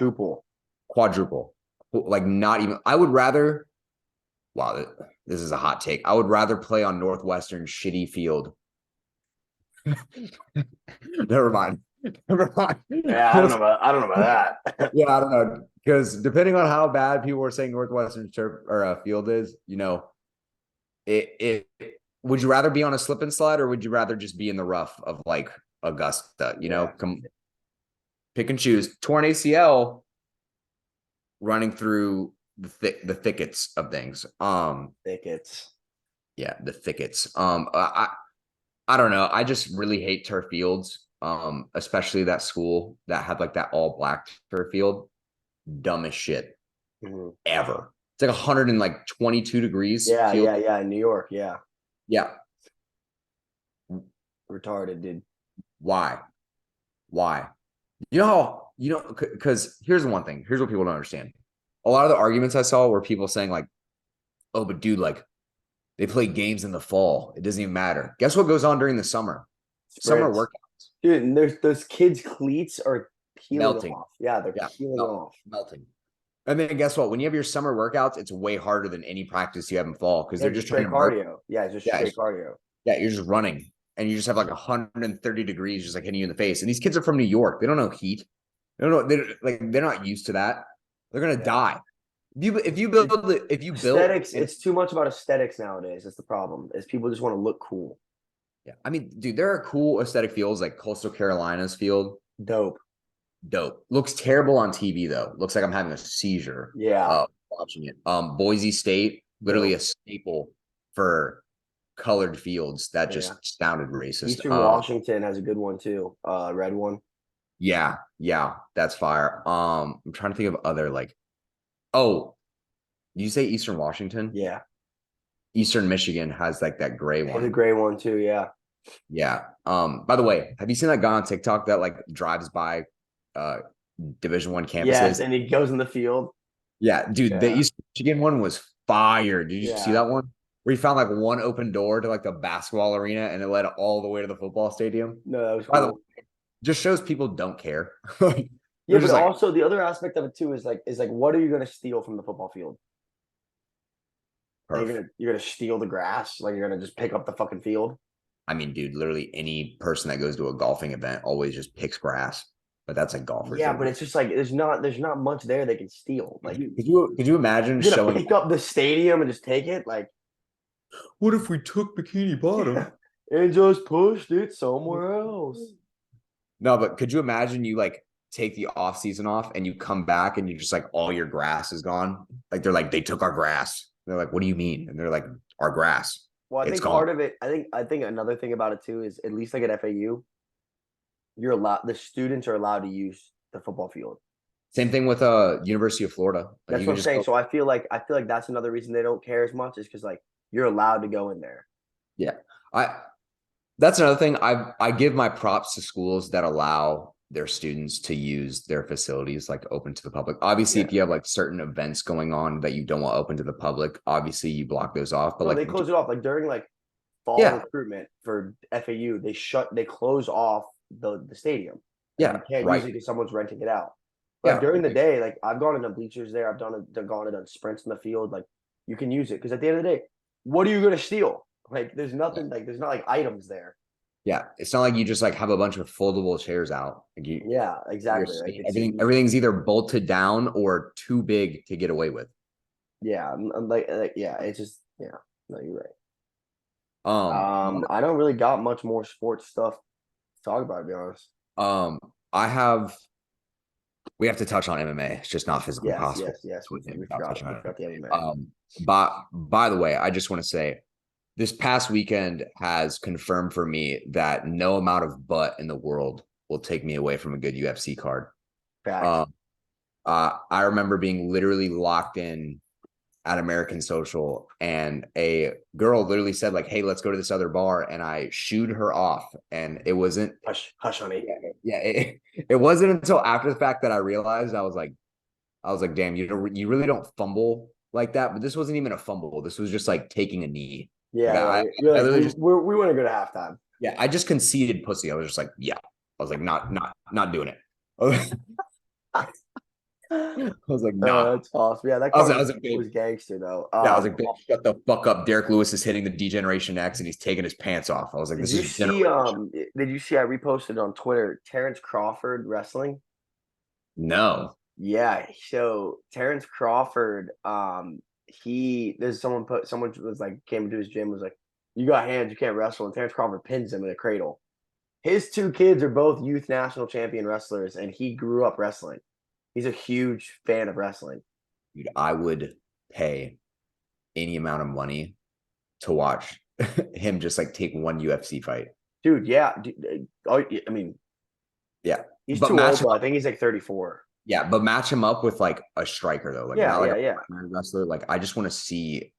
quadruple. Like not even. I would rather. Wow, this is a hot take. I would rather play on Northwestern shitty field. Never mind. Yeah, I don't know about that. Yeah, I don't know, because depending on how bad people were saying Northwestern turf or field is, it would you rather be on a slip and slide, or would you rather just be in the rough of like Augusta? Come pick and choose. Torn ACL, running through the thickets of things. Thickets. Yeah, the thickets. I don't know. I just really hate turf fields. Especially that school that had like that all black turf field. Dumbest shit ever. It's like 122 degrees. Yeah, yeah. In New York, yeah. Yeah. Retarded, dude. Why? Because here's the one thing. Here's what people don't understand. A lot of the arguments I saw were people saying like, oh, but dude, like they play games in the fall. It doesn't even matter. Guess what goes on during the summer? Summer workouts. Dude, and those kids' cleats are peeling off. Yeah, they're peeling off. Melting. And then guess what? When you have your summer workouts, it's way harder than any practice you have in fall because they're just trying to cardio. Yeah, it's just straight cardio. Yeah, you're just running and you just have like 130 degrees just like hitting you in the face. And these kids are from New York. They don't know heat. They don't know. They're not used to that. They're gonna die. If you build aesthetics, it's too much about aesthetics nowadays. That's the problem. Is people just want to look cool. Yeah, I mean, dude, there are cool aesthetic fields like Coastal Carolina's field. Dope. Looks terrible on TV though. Looks like I'm having a seizure. Yeah. Watching it. Boise State, literally a staple for colored fields. That just sounded racist. Eastern Washington has a good one too. Red one. Yeah, that's fire. I'm trying to think of other like. Oh, did you say Eastern Washington? Yeah. Eastern Michigan has like that gray one. The gray one too, yeah. Yeah. By the way, have you seen that guy on TikTok that like drives by Division I campuses? Yes, and he goes in the field. Yeah, dude, the Eastern Michigan one was fire. Did you see that one? Where he found like one open door to like the basketball arena and it led all the way to the football stadium. No, that was cool. By the way, just shows people don't care. Yeah, but also the other aspect of it too is like what are you going to steal from the football field? You're gonna steal the grass? Like you're gonna just pick up the fucking field? I mean, dude, literally any person that goes to a golfing event always just picks grass. But that's a golfer. Yeah, but it's just like there's not much there they can steal. Like, could you imagine showing pick up the stadium and just take it? Like, what if we took Bikini Bottom and just pushed it somewhere else? No, but could you imagine you like take the off season off and you come back and you're just like all your grass is gone? Like they're like they took our grass. They're like, what do you mean? And they're like, our grass. Well, I think part of it. I think another thing about it too is at least like at FAU, the students are allowed to use the football field. Same thing with University of Florida. That's what I'm saying. So I feel like that's another reason they don't care as much is because like you're allowed to go in there. Yeah, that's another thing. I give my props to schools that allow their students to use their facilities like open to the public. Obviously, if you have like certain events going on that you don't want open to the public, obviously you block those off. But they close it off like during like fall recruitment for FAU. They close off the stadium. Yeah, you can't use it because someone's renting it out. But during the day, like I've gone into bleachers there. I've gone and done sprints in the field. Like you can use it because at the end of the day, what are you going to steal? Like there's nothing. Like there's not like items there. Yeah, it's not like you just like have a bunch of foldable chairs out. Like Yeah, exactly. Like it's everything's either bolted down or too big to get away with. yeah, yeah, it's just yeah. No, you're right. But, I don't really got much more sports stuff to talk about, to be honest. I have. We have to touch on MMA. It's just not physically Yes, possible yes, yes. within We without forgot touching we on it. forgot the MMA. By the way, I just want to say this past weekend has confirmed for me that no amount of butt in the world will take me away from a good UFC card. Facts. Um, I remember being literally locked in at American Social, and a girl literally said, like, "Hey, let's go to this other bar," and I shooed her off, and it wasn't. Hush, hush, honey. Yeah, it wasn't until after the fact that I realized I was like, damn, you really don't fumble like that. But this wasn't even a fumble. This was just like taking a knee. Like Yeah, you're I like literally just we want to go to halftime. yeah, I just conceded pussy. I was just like, yeah. I was like, not doing it. I was like, nah. That's awesome. Yeah, that card I was like, was babe. gangster though. Yeah, I was like, babe, shut the fuck up. Derek Lewis is hitting the D-Generation X and he's taking his pants off. I was like, Did this you is see? generation. Did you see? I reposted on Twitter. Terrence Crawford wrestling. No. Yeah. So Terrence Crawford. There's someone was like came into his gym was like, you got hands, you can't wrestle, and Terrence Crawford pins him in a cradle. His two kids are both youth national champion wrestlers, and he grew up wrestling. He's a huge fan of wrestling. Dude, I would pay any amount of money to watch him just like take one UFC fight. Dude, yeah. I mean, Yeah. he's But too match old him though. I up. think he's like 34. Yeah, but match him up with like a striker though, like Yeah, not like yeah, a yeah. primary wrestler. Like I just want to see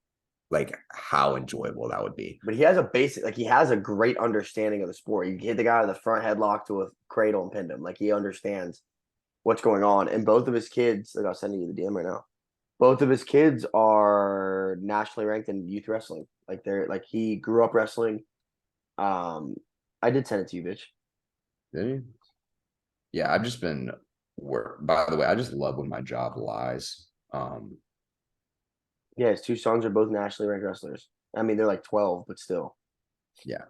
like how enjoyable that would be. But he has a basic, like he has a great understanding of the sport. You hit the guy with the front headlock to a cradle and pinned him. Like he understands what's going on. And both of his kids, like I'll send you the DM right now. Both of his kids are nationally ranked in youth wrestling. Like they're like he grew up wrestling. Um, I did send it to you, bitch. Did you? Yeah, I've just been work. By the way, I just love when my job lies. Yeah, his two sons are both nationally ranked wrestlers. I mean, they're like 12, but still. Yeah.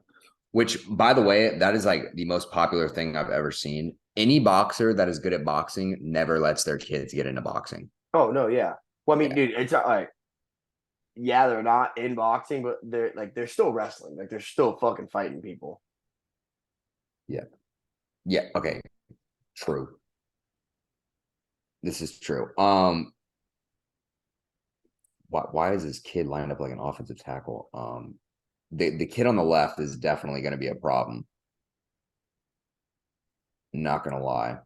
Which, by the way, that is like the most popular thing I've ever seen. Any boxer that is good at boxing never lets their kids get into boxing. Oh no, yeah. Well, I mean, Yeah. dude, it's all right. Yeah, they're not in boxing, but they're still wrestling. Like they're still fucking fighting people. Yeah. Yeah. Okay. True. This is true. Why is this kid lined up like an offensive tackle? The kid on the left is definitely going to be a problem. Not going to lie.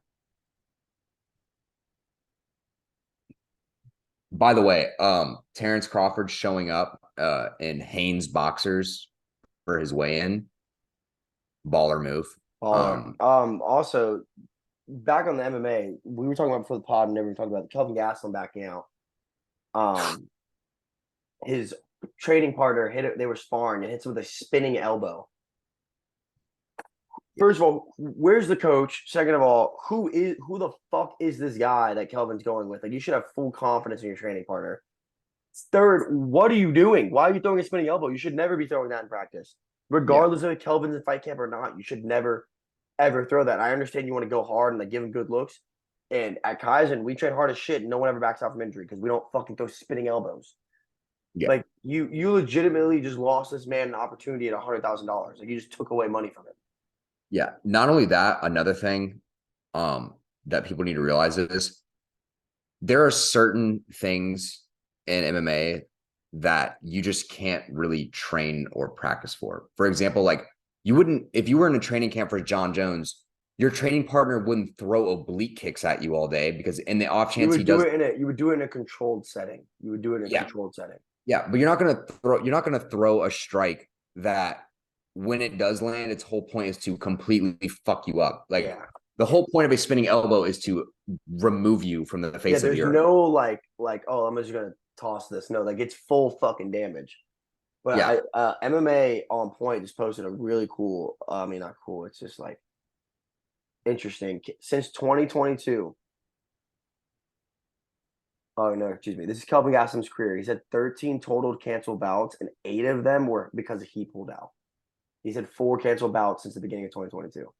By the way, Terrence Crawford showing up in Haynes boxers for his weigh-in. Baller move. Baller. Also, back on the MMA, we were talking about before the pod, and never talked about Kelvin Gastelum backing out. His trading partner hit it. They were sparring and hits with a spinning elbow. First of all, where's the coach? Second of all, who the fuck is this guy that Kelvin's going with? Like, you should have full confidence in your training partner. Third, what are you doing? Why are you throwing a spinning elbow? You should never be throwing that in practice, Yeah. regardless of Kelvin's in fight camp or not. You should never, ever throw that. I understand you want to go hard and like give him good looks. And at Kaizen, we train hard as shit, and no one ever backs out from injury because we don't fucking throw spinning elbows. Yeah. Like you legitimately just lost this man an opportunity at $100,000. Like you just took away money from him. Yeah. Not only that, another thing that people need to realize is there are certain things in MMA that you just can't really train or practice for. For example, like you wouldn't, if you were in a training camp for John Jones, your training partner wouldn't throw oblique kicks at you all day because in the off chance he does, You would do it in a controlled setting. You would do it in a yeah, controlled setting. yeah, but you're not gonna throw a strike that when it does land, its whole point is to completely fuck you up. Like Yeah. the whole point of a spinning elbow is to remove you from the Yeah, face of there's the earth. no oh, I'm just gonna toss this. No, like it's full fucking damage. But Yeah. MMA on point just posted a really cool, I mean not cool, it's just like interesting. Since 2022. Oh no, excuse me. This is Kelvin Gastelum's career. He's had 13 total canceled bouts, and 8 of them were because he pulled out. He's had 4 canceled bouts since the beginning of 2022.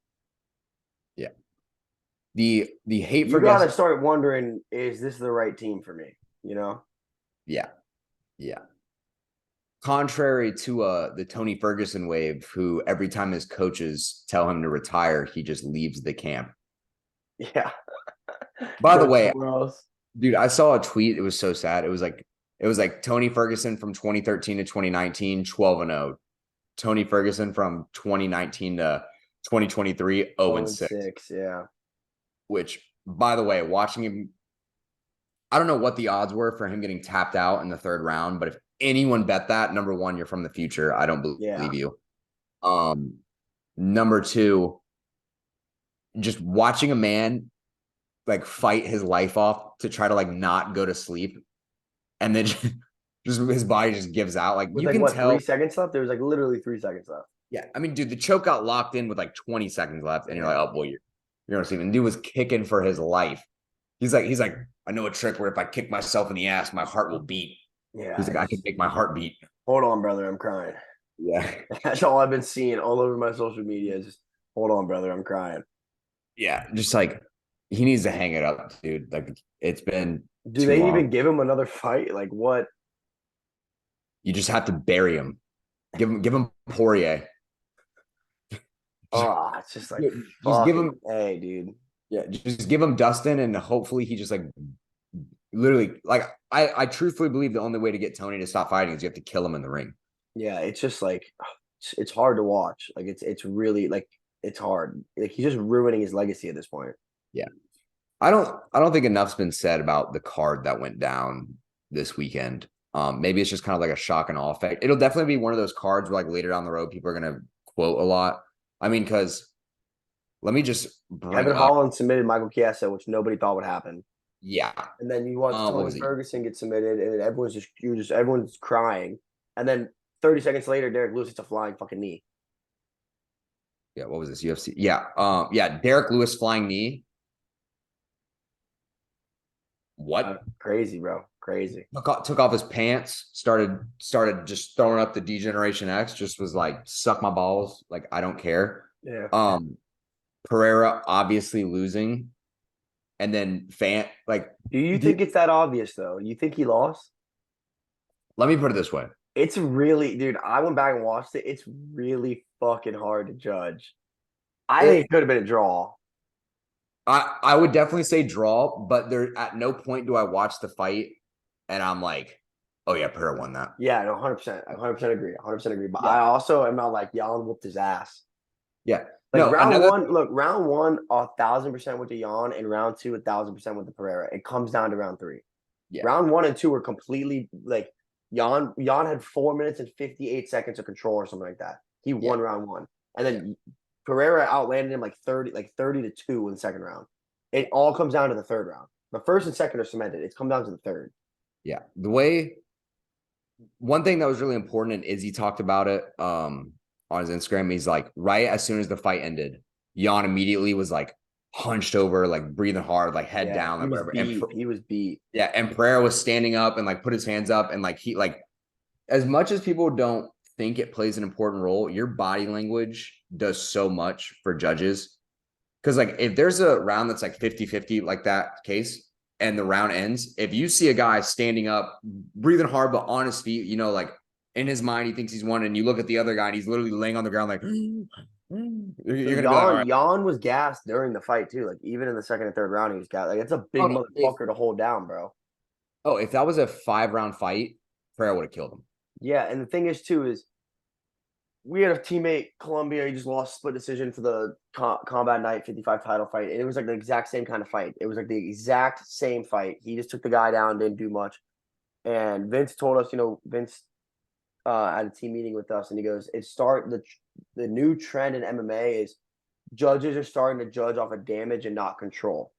Yeah. The hate You for got to guessing. start wondering, is this the right team for me? You know? Yeah. Yeah. Contrary to the Tony Ferguson wave, who every time his coaches tell him to retire, he just leaves the camp. Yeah. By the Go way, somewhere else. dude, I saw a tweet. It was so sad. It was like Tony Ferguson from 2013 to 2019, 12-0. Tony Ferguson from 2019 to 2023, 0 0 and and 6. 6. Yeah. Which, by the way, watching him, I don't know what the odds were for him getting tapped out in the third round, but if anyone bet that, number one, you're from the future. I don't Yeah. believe you. Number two, just watching a man like fight his life off to try to like not go to sleep, and then just his body just gives out. Like With you like can what, 3 tell. seconds left? There was like literally 3 seconds left. Yeah, I mean, dude, the choke got locked in with like 20 seconds left, and you're like, Yeah. oh boy, you're gonna see. And dude was kicking for his life. He's like, I know a trick where if I kick myself in the ass, my heart will beat. Yeah. He's like, I can make my heart beat. Hold on, brother. I'm crying. Yeah. That's all I've been seeing all over my social media. Just hold on, brother. I'm crying. Yeah. Just like he needs to hang it up, dude. Like it's been Do too they long. even give him another fight? Like what? You just have to bury him. Give him Poirier. Oh, it's just like Just give fucking him, hey, dude. yeah, just give him Dustin, and hopefully he just like literally like I truthfully believe the only way to get Tony to stop fighting is you have to kill him in the ring. Yeah, it's just like it's hard to watch. Like it's really like it's hard. Like he's just ruining his legacy at this point. Yeah. I don't think enough's been said about the card that went down this weekend. Maybe it's just kind of like a shock and awe effect. It'll definitely be one of those cards where like later down the road, people are gonna quote a lot. I mean, because let me just bring Kevin up, Holland submitted Michael Chiesa, which nobody thought would happen. yeah. And then you watch What Tony was it? Ferguson get submitted, and everyone's crying. And then 30 seconds later, Derek Lewis hits a flying fucking knee. Yeah, what was this? UFC? Yeah. Yeah, Derek Lewis flying knee. What? Crazy, bro. Crazy. Took off his pants, started just throwing up the Degeneration X, just was like, suck my balls. Like, I don't care. Yeah. Pereira obviously losing. And then Do you think it's that obvious though? You think he lost? let me put it this way. It's really, dude. I went back and watched it. It's really fucking hard to judge. I think it could have been a draw. I would definitely say draw, but there at no point do I watch the fight and I'm like, oh yeah, Pereira won that. Yeah, no, 100%. I 100% agree. 100% agree. But Yeah. I also am not like Jan whooped his ass. Yeah. Like No, round one, look, round one, 1,000% with the Jan, and round two, 1,000% with the Pereira. It comes down to round three. Yeah. Round one and two were completely like Jan had 4 minutes and 58 seconds of control or something like that. He won round one. And then Pereira outlanded him like 30 to 2 in the second round. It all comes down to the third round. The first and second are cemented. It's come down to the third. Yeah. One thing that was really important, and Izzy talked about it on his Instagram, he's like, right as soon as the fight ended, Jan immediately was like hunched over, like breathing hard, like head down, like whatever. He was beat. Yeah, and Pereira was standing up and like put his hands up, and like he like, as much as people don't think it plays an important role, your body language does so much for judges. Because like if there's a round that's like 50-50 like that case and the round ends, if you see a guy standing up, breathing hard, but on his feet, you know, like in his mind, he thinks he's won, and you look at the other guy and he's literally laying on the ground like, you're gonna be like, all right. Jan was gassed during the fight too. Like even in the second and third round, he was gassed. Like it's a big motherfucker to hold down, bro. Oh, if that was a 5-round fight, Pereira would have killed him. Yeah, and the thing is too is we had a teammate, Colombia. He just lost split decision for the Combat Night 55 title fight. And it was like the exact same kind of fight. It was like the exact same fight. He just took the guy down, didn't do much. And Vince told us, Vince at a team meeting with us, and he goes, the new trend in MMA is judges are starting to judge off of damage and not control.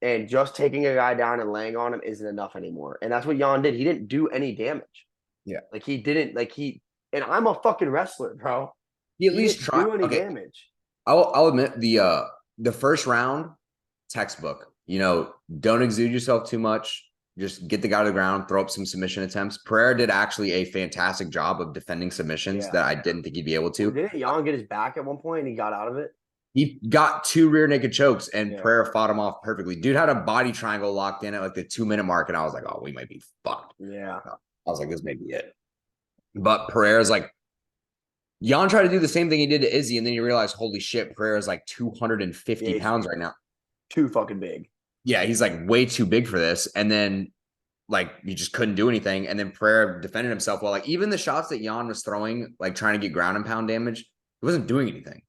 And just taking a guy down and laying on him isn't enough anymore. And that's what Jan did. He didn't do any damage. Yeah. Like he didn't, and I'm a fucking wrestler, bro. He at least tried do any okay. damage. I'll admit the first round textbook. Don't exude yourself too much. just get the guy to the ground, throw up some submission attempts. Pereira did actually a fantastic job of defending submissions that I didn't think he'd be able to. Didn't Jan get his back at one point and he got out of it? He got 2 rear naked chokes and Pereira fought him off perfectly. Dude had a body triangle locked in at like the 2-minute mark, and I was like, oh, we might be fucked. Yeah. I was like, this may be it. But Pereira's like, Jan tried to do the same thing he did to Izzy, and then you realize, holy shit, Pereira's like 250 pounds right now. Too fucking big. Yeah, he's like way too big for this. And then like you just couldn't do anything. And then Pereira defended himself well. Like even the shots that Jan was throwing, like trying to get ground and pound damage, he wasn't doing anything.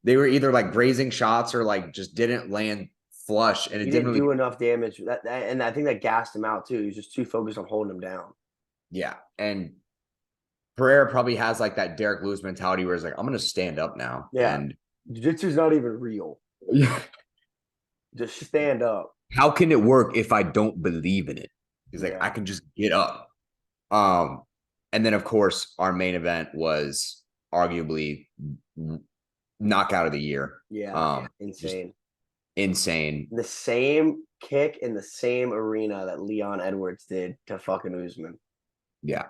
They were either like grazing shots or like just didn't land flush, and it didn't really do enough damage. And I think that gassed him out too. He was just too focused on holding him down. Yeah, and Pereira probably has like that Derek Lewis mentality where he's like, I'm going to stand up now. Yeah, and jiu-jitsu's not even real. Just stand up. How can it work if I don't believe in it? He's like, I can just get up. And then of course our main event was arguably knockout of the year. Yeah, insane. Insane. The same kick in the same arena that Leon Edwards did to fucking Usman. Yeah,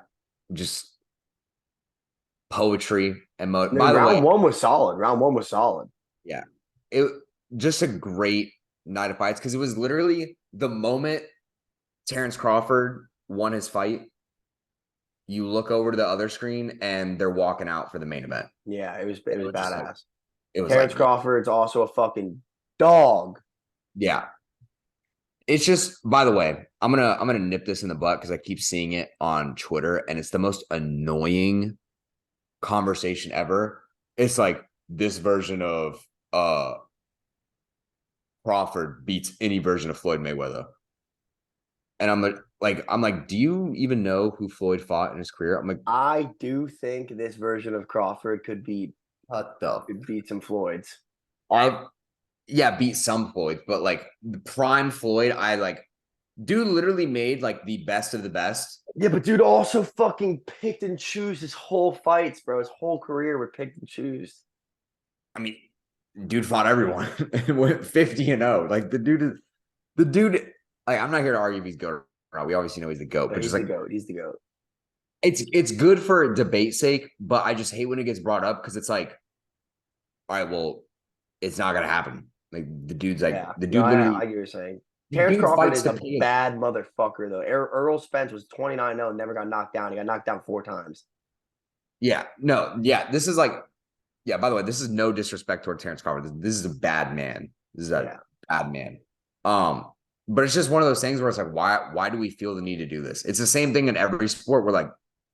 just poetry and by the way, round one was solid. Yeah, it just a great night of fights because it was literally the moment Terrence Crawford won his fight. You look over to the other screen and they're walking out for the main event. Yeah, it was badass. Like, it was Terrence Crawford's also a fucking dog. Yeah. It's just, by the way, I'm gonna nip this in the butt because I keep seeing it on Twitter and it's the most annoying conversation ever. It's like this version of Crawford beats any version of Floyd Mayweather. And I'm like, do you even know who Floyd fought in his career? I'm like, I do think this version of Crawford could beat some Floyds. Beat some Floyds, but like the prime Floyd, dude literally made like the best of the best. Yeah, but dude also fucking picked and chose his whole fights, bro. His whole career were picked and choose. I mean, dude fought everyone and went 50-0. Like the dude, like I'm not here to argue if he's GOAT or not. We obviously know he's the GOAT, but he's just like the GOAT. He's the GOAT. It's good for debate's sake, but I just hate when it gets brought up because it's like, all right, well, it's not gonna happen. Like the dude's like the dude literally. I get what you're saying. Terrence Crawford is a bad motherfucker though. Earl Spence was 29-0, never got knocked down. He got knocked down 4 times. Yeah, no, yeah. This is like, yeah. By the way, this is no disrespect toward Terrence Crawford. This is a bad man. This is a bad man. But it's just one of those things where it's like, why do we feel the need to do this? It's the same thing in every sport. We're like,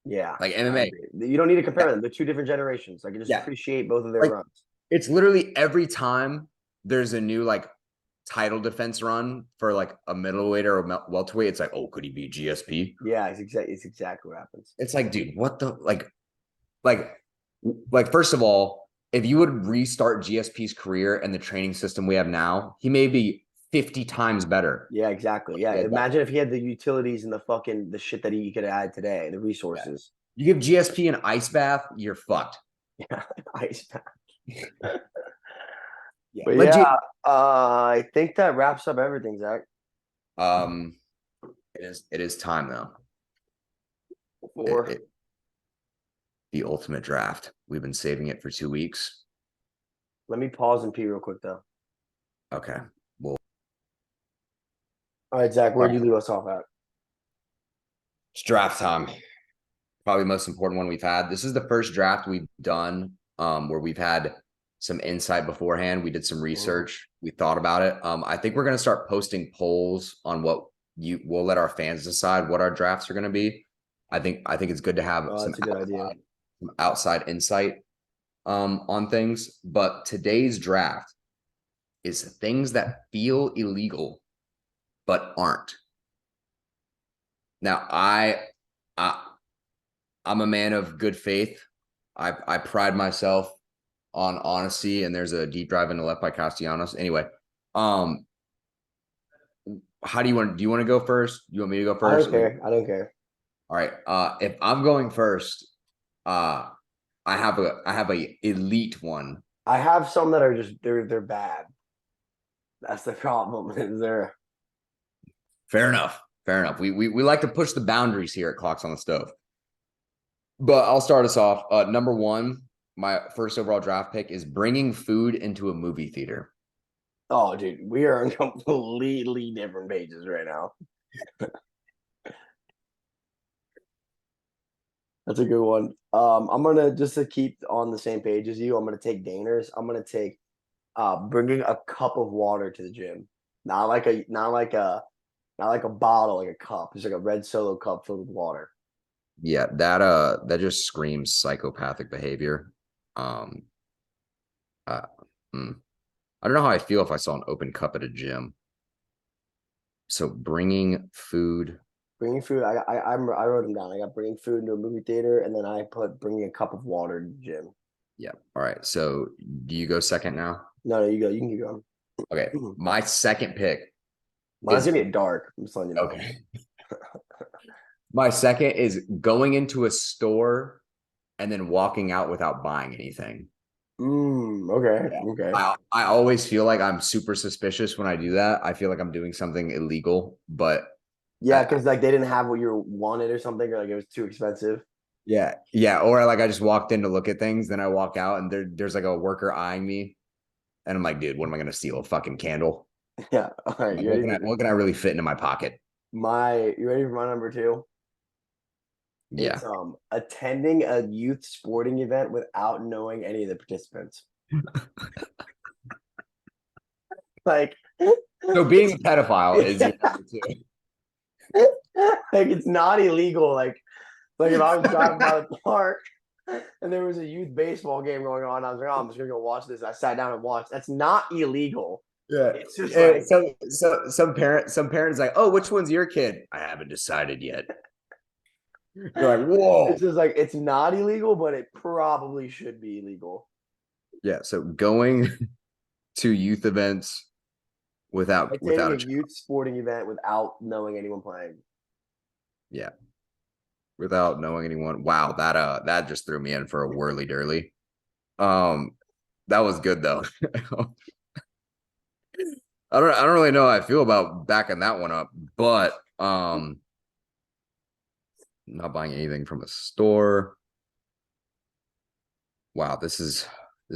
like MMA. You don't need to compare them. They're 2 different generations. Like, just appreciate both of their runs. It's literally every time there's a new like title defense run for like a middleweight or a welterweight. It's like, oh, could he be GSP? Yeah, it's exactly what happens. It's like, dude, what the like first of all, if you would restart GSP's career and the training system we have now, he may be 50 times better. Yeah, exactly. Yeah. Imagine if he had the utilities and the shit that he could add today, the resources. You give GSP an ice bath, you're fucked. Yeah, ice bath. But I think that wraps up everything, Zach. It is time though. For the ultimate draft. We've been saving it for 2 weeks. Let me pause and pee real quick though. Okay. Well, all right, Zach, where'd you leave us off at? It's draft time. Probably the most important one we've had. This is the first draft we've done where we've had some insight beforehand. We did some research. We thought about it. I think we're going to start posting polls on we'll let our fans decide what our drafts are going to be. I think it's good to have some outside insight on things. But today's draft is things that feel illegal but aren't. Now, I'm a man of good faith. I pride myself on honesty, and there's a deep dive into Left by Castellanos. Anyway, how do you want to go first? You want me to go first? I don't care. All right. If I'm going first, I have a elite one. I have some that are just they're bad. That's the problem. Fair enough. Fair enough. We like to push the boundaries here at Clocks on the Stove. But I'll start us off. Number one, my first overall draft pick is bringing food into a movie theater. Oh, dude, we are on completely different pages right now. That's a good one. I'm gonna just to keep on the same page as you. I'm gonna take Daners. I'm gonna take bringing a cup of water to the gym, not like a bottle, like a cup. It's like a red Solo cup filled with water. Yeah, that just screams psychopathic behavior. Um, uh, hmm. I don't know how I feel if I saw an open cup at a gym. So bringing food. Bringing food. I wrote them down. I got bringing food into a movie theater, and then I put bringing a cup of water to the gym. Yeah. All right. So do you go second now? No, you go. You can keep going. Okay. My second pick Mine's is gonna get dark. I'm just letting you know. okay. My second is going into a store and then walking out without buying anything. Okay. Yeah. Okay. I always feel like I'm super suspicious when I do that. I feel like I'm doing something illegal, but Yeah, because like they didn't have what you wanted or something, or like it was too expensive. yeah. Or like I just walked in to look at things, then I walk out and there's like a worker eyeing me, and I'm like, dude, what am I gonna steal? A fucking candle? Yeah. All right. Like, You ready? what can I really fit into my pocket? You ready for my number two? Yeah. It's attending a youth sporting event without knowing any of the participants. Like, So being a pedophile is your number two. like it's not illegal. Like if I was driving by the park and there was a youth baseball game going on, I was like, oh, I'm just gonna go watch this. I sat down and watched. That's not illegal. Yeah. It's just like Some parents like, oh, which one's your kid? I haven't decided yet. You're like, whoa. it's just like it's not illegal, but it probably should be illegal. Yeah. So going to youth events without Attending a a youth sporting event without knowing anyone playing. yeah, without knowing anyone. Wow, that just threw me in for a whirly dirly. That was good though. I don't really know how I feel about backing that one up, but not buying anything from a store. Wow, this is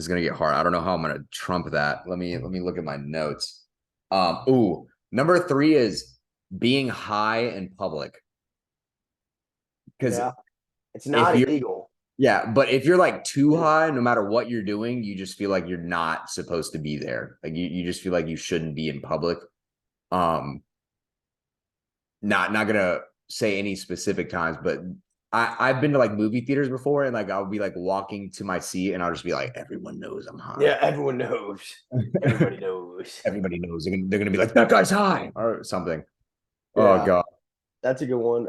gonna get hard. I don't know how I'm gonna trump that. Let me look at my notes. Number three is being high in public. Because Yeah, it's not illegal. yeah, but if you're like too high, no matter what you're doing, you just feel like you're not supposed to be there. Like you just feel like you shouldn't be in public. Um, not gonna say any specific times, but I've been to like movie theaters before, and like I'll be like walking to my seat, and I'll just be like, everyone knows I'm high. Yeah, everyone knows. Everybody knows. Everybody knows. They're gonna be like, that guy's high or something. Yeah. Oh god. That's a good one.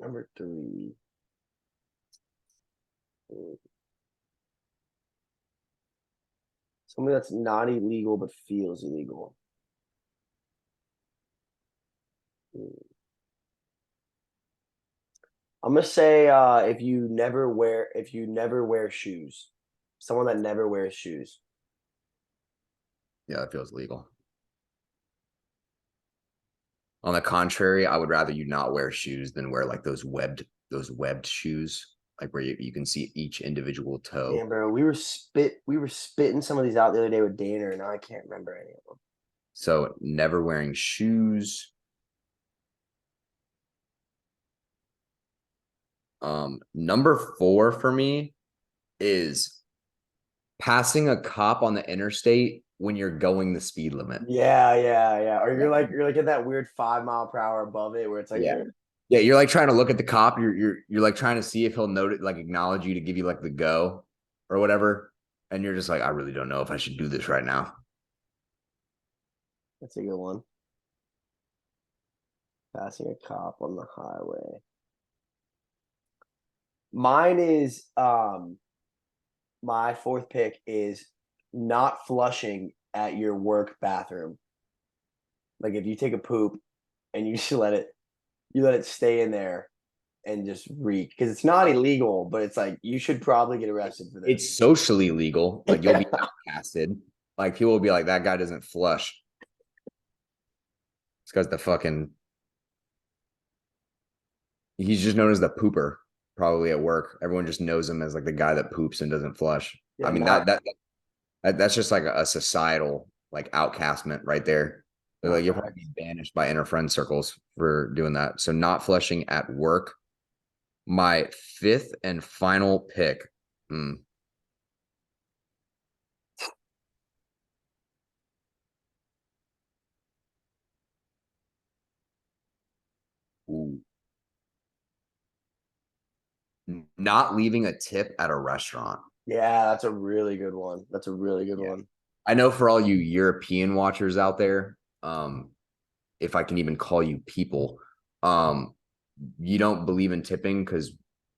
Number three. Something that's not illegal but feels illegal. I'm gonna say if you never wear shoes. Someone that never wears shoes. Yeah, that feels legal. On the contrary, I would rather you not wear shoes than wear like those webbed shoes, like where you can see each individual toe. Damn, bro, we were spitting some of these out the other day with Dana, and I can't remember any of them. So never wearing shoes. Number 4 for me is passing a cop on the interstate when you're going the speed limit. Yeah. Or you're like at that weird 5 mile per hour above it where it's like yeah, you're like trying to look at the cop. You're like trying to see if he'll note it, like acknowledge you to give you like the go or whatever. And you're just like, I really don't know if I should do this right now. That's a good one. Passing a cop on the highway. Mine is my fourth pick is not flushing at your work bathroom. Like if you take a poop and you just let it stay in there and just reek because it's not illegal, but it's like you should probably get arrested for this. It's socially legal. Like you'll be outcasted. Like people will be like, that guy doesn't flush. It's because the fucking He's just known as the pooper, probably at work. Everyone just knows him as like the guy that poops and doesn't flush. I Yeah, mean not that's just like a societal like outcastment right there. not Like you'll probably facts. be banished by inner friend circles for doing that. So not flushing at work. My fifth and final pick. Hmm. Ooh. Not leaving a tip at a restaurant. Yeah, that's a really good one. That's a really good Yeah. one. I know for all you European watchers out there, if I can even call you people, um, you don't believe in tipping because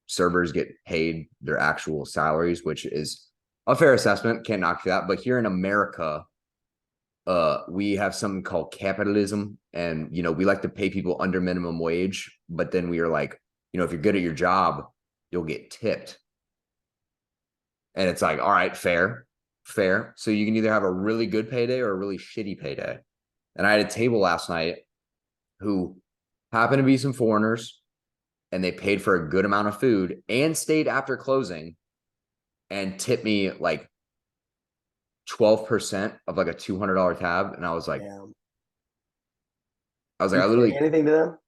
servers get paid their actual salaries, which is a fair assessment. Can't knock that. But here in America, we have something called capitalism, and we like to pay people under minimum wage, but then we are like, if you're good at your job, you'll get tipped. And it's like, all right, fair, fair. So you can either have a really good payday or a really shitty payday. And I had a table last night who happened to be some foreigners, and they paid for a good amount of food and stayed after closing and tipped me like 12% of like a $200 tab. And Damn. I You say literally anything to them?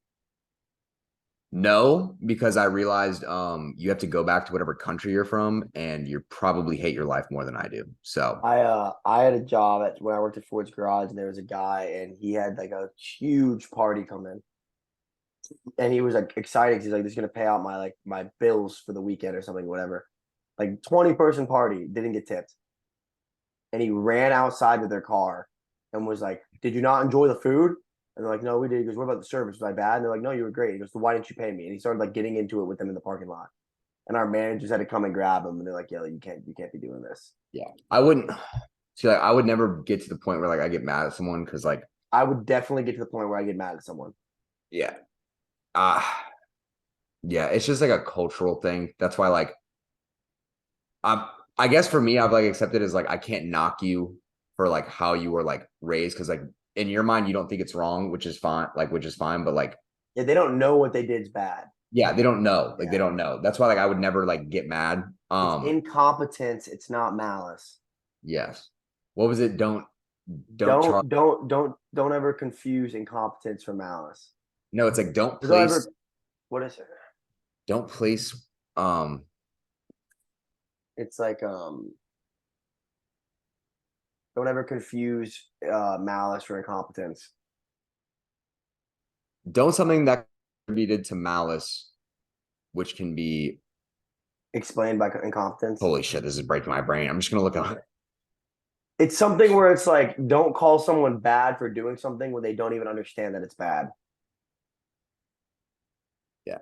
no, because I realized you have to go back to whatever country you're from and you probably hate your life more than I do. So I had a job at when I worked at Ford's Garage, and there was a guy, and he had like a huge party come in, and he was like excited 'cause he's like, "This is gonna pay out my bills for the weekend or something, whatever." Like 20-person party, didn't get tipped, and he ran outside with their car, and was like, "Did you not enjoy the food?" And they're like, "No, we did." He goes, "What about the service? Was I bad?" And they're like, "No, you were great." He goes, "So why didn't you pay me?" And he started like getting into it with them in the parking lot, and our managers had to come and grab him, and they're like, "Yo, you can't be doing this." yeah, I wouldn't see like I would never get to the point where like I get mad at someone because like I would definitely get to the point where I get mad at someone. yeah, ah yeah, it's just like a cultural thing. That's why like I'm I guess for me I've like accepted as like I can't knock you for like how you were like raised because like in your mind you don't think it's wrong, which is fine, but like Yeah, they don't know what they did is bad. yeah, they don't know. Like they Yeah. don't know. That's why like I would never like get mad. It's incompetence. It's not malice. Yes. What was it? Don't charge. Don't ever confuse incompetence for malice. No, it's like Don't ever what is it? don't place um It's like don't ever confuse malice for incompetence. don't something that contributed to malice, which can be Explained by incompetence. holy shit, this is breaking my brain. I'm just gonna look up. It's something where it's like don't call someone bad for doing something when they don't even understand that it's bad. Yeah.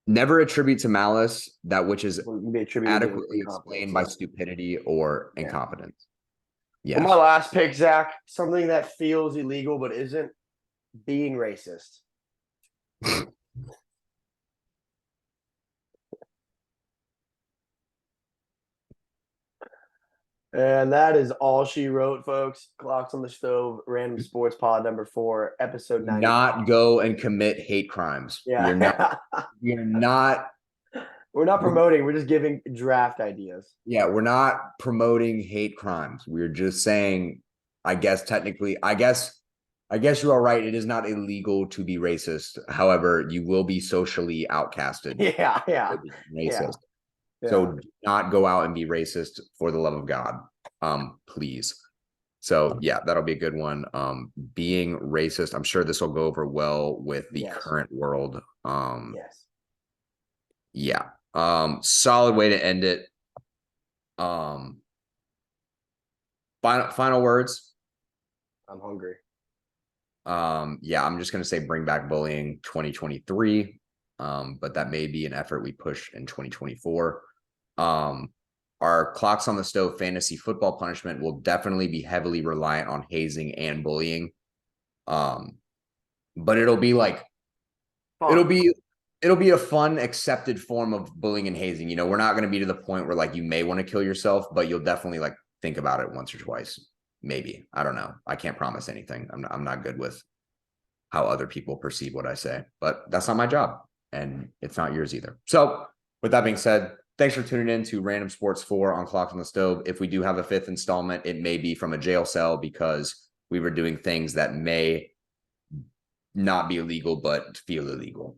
Never attribute to malice that which is Will be attributed to adequately incompetence. explained by Yeah. stupidity or Yeah. incompetence. Well, Yes. my last pick, Zach, something that feels illegal but isn't being racist. And that is all she wrote, folks. Clocks on the Stove, Random Sports Pod number 4, episode 90. Not go and commit hate crimes. Yeah. We are not We're not promoting, we're just giving draft ideas. yeah, we're not promoting hate crimes. We're just saying, I guess technically, I guess you are right. It is not illegal to be racist. However, you will be socially outcasted Yeah. for being Yeah. racist. Yeah. So do not go out and be racist for the love of God. Please. So yeah, that'll be a good one. Being racist. I'm sure this will go over well with the Yes. current world. Yes. Yeah. Solid way to end it. Um, final words. I'm hungry. Yeah, I'm just gonna say bring back bullying 2023. But that may be an effort we push in 2024. Our clocks on the stove fantasy football punishment will definitely be heavily reliant on hazing and bullying. But it'll be like Fun. it'll be a fun accepted form of bullying and hazing. We're not gonna be to the point where like you may want to kill yourself, but you'll definitely like think about it once or twice. Maybe. I don't know. I can't promise anything. I'm not good with how other people perceive what I say, but that's not my job and it's not yours either. So with that being said, thanks for tuning in to Random Sports 4 on Clock on the Stove. If we do have a fifth installment, it may be from a jail cell because we were doing things that may not be illegal, but feel illegal.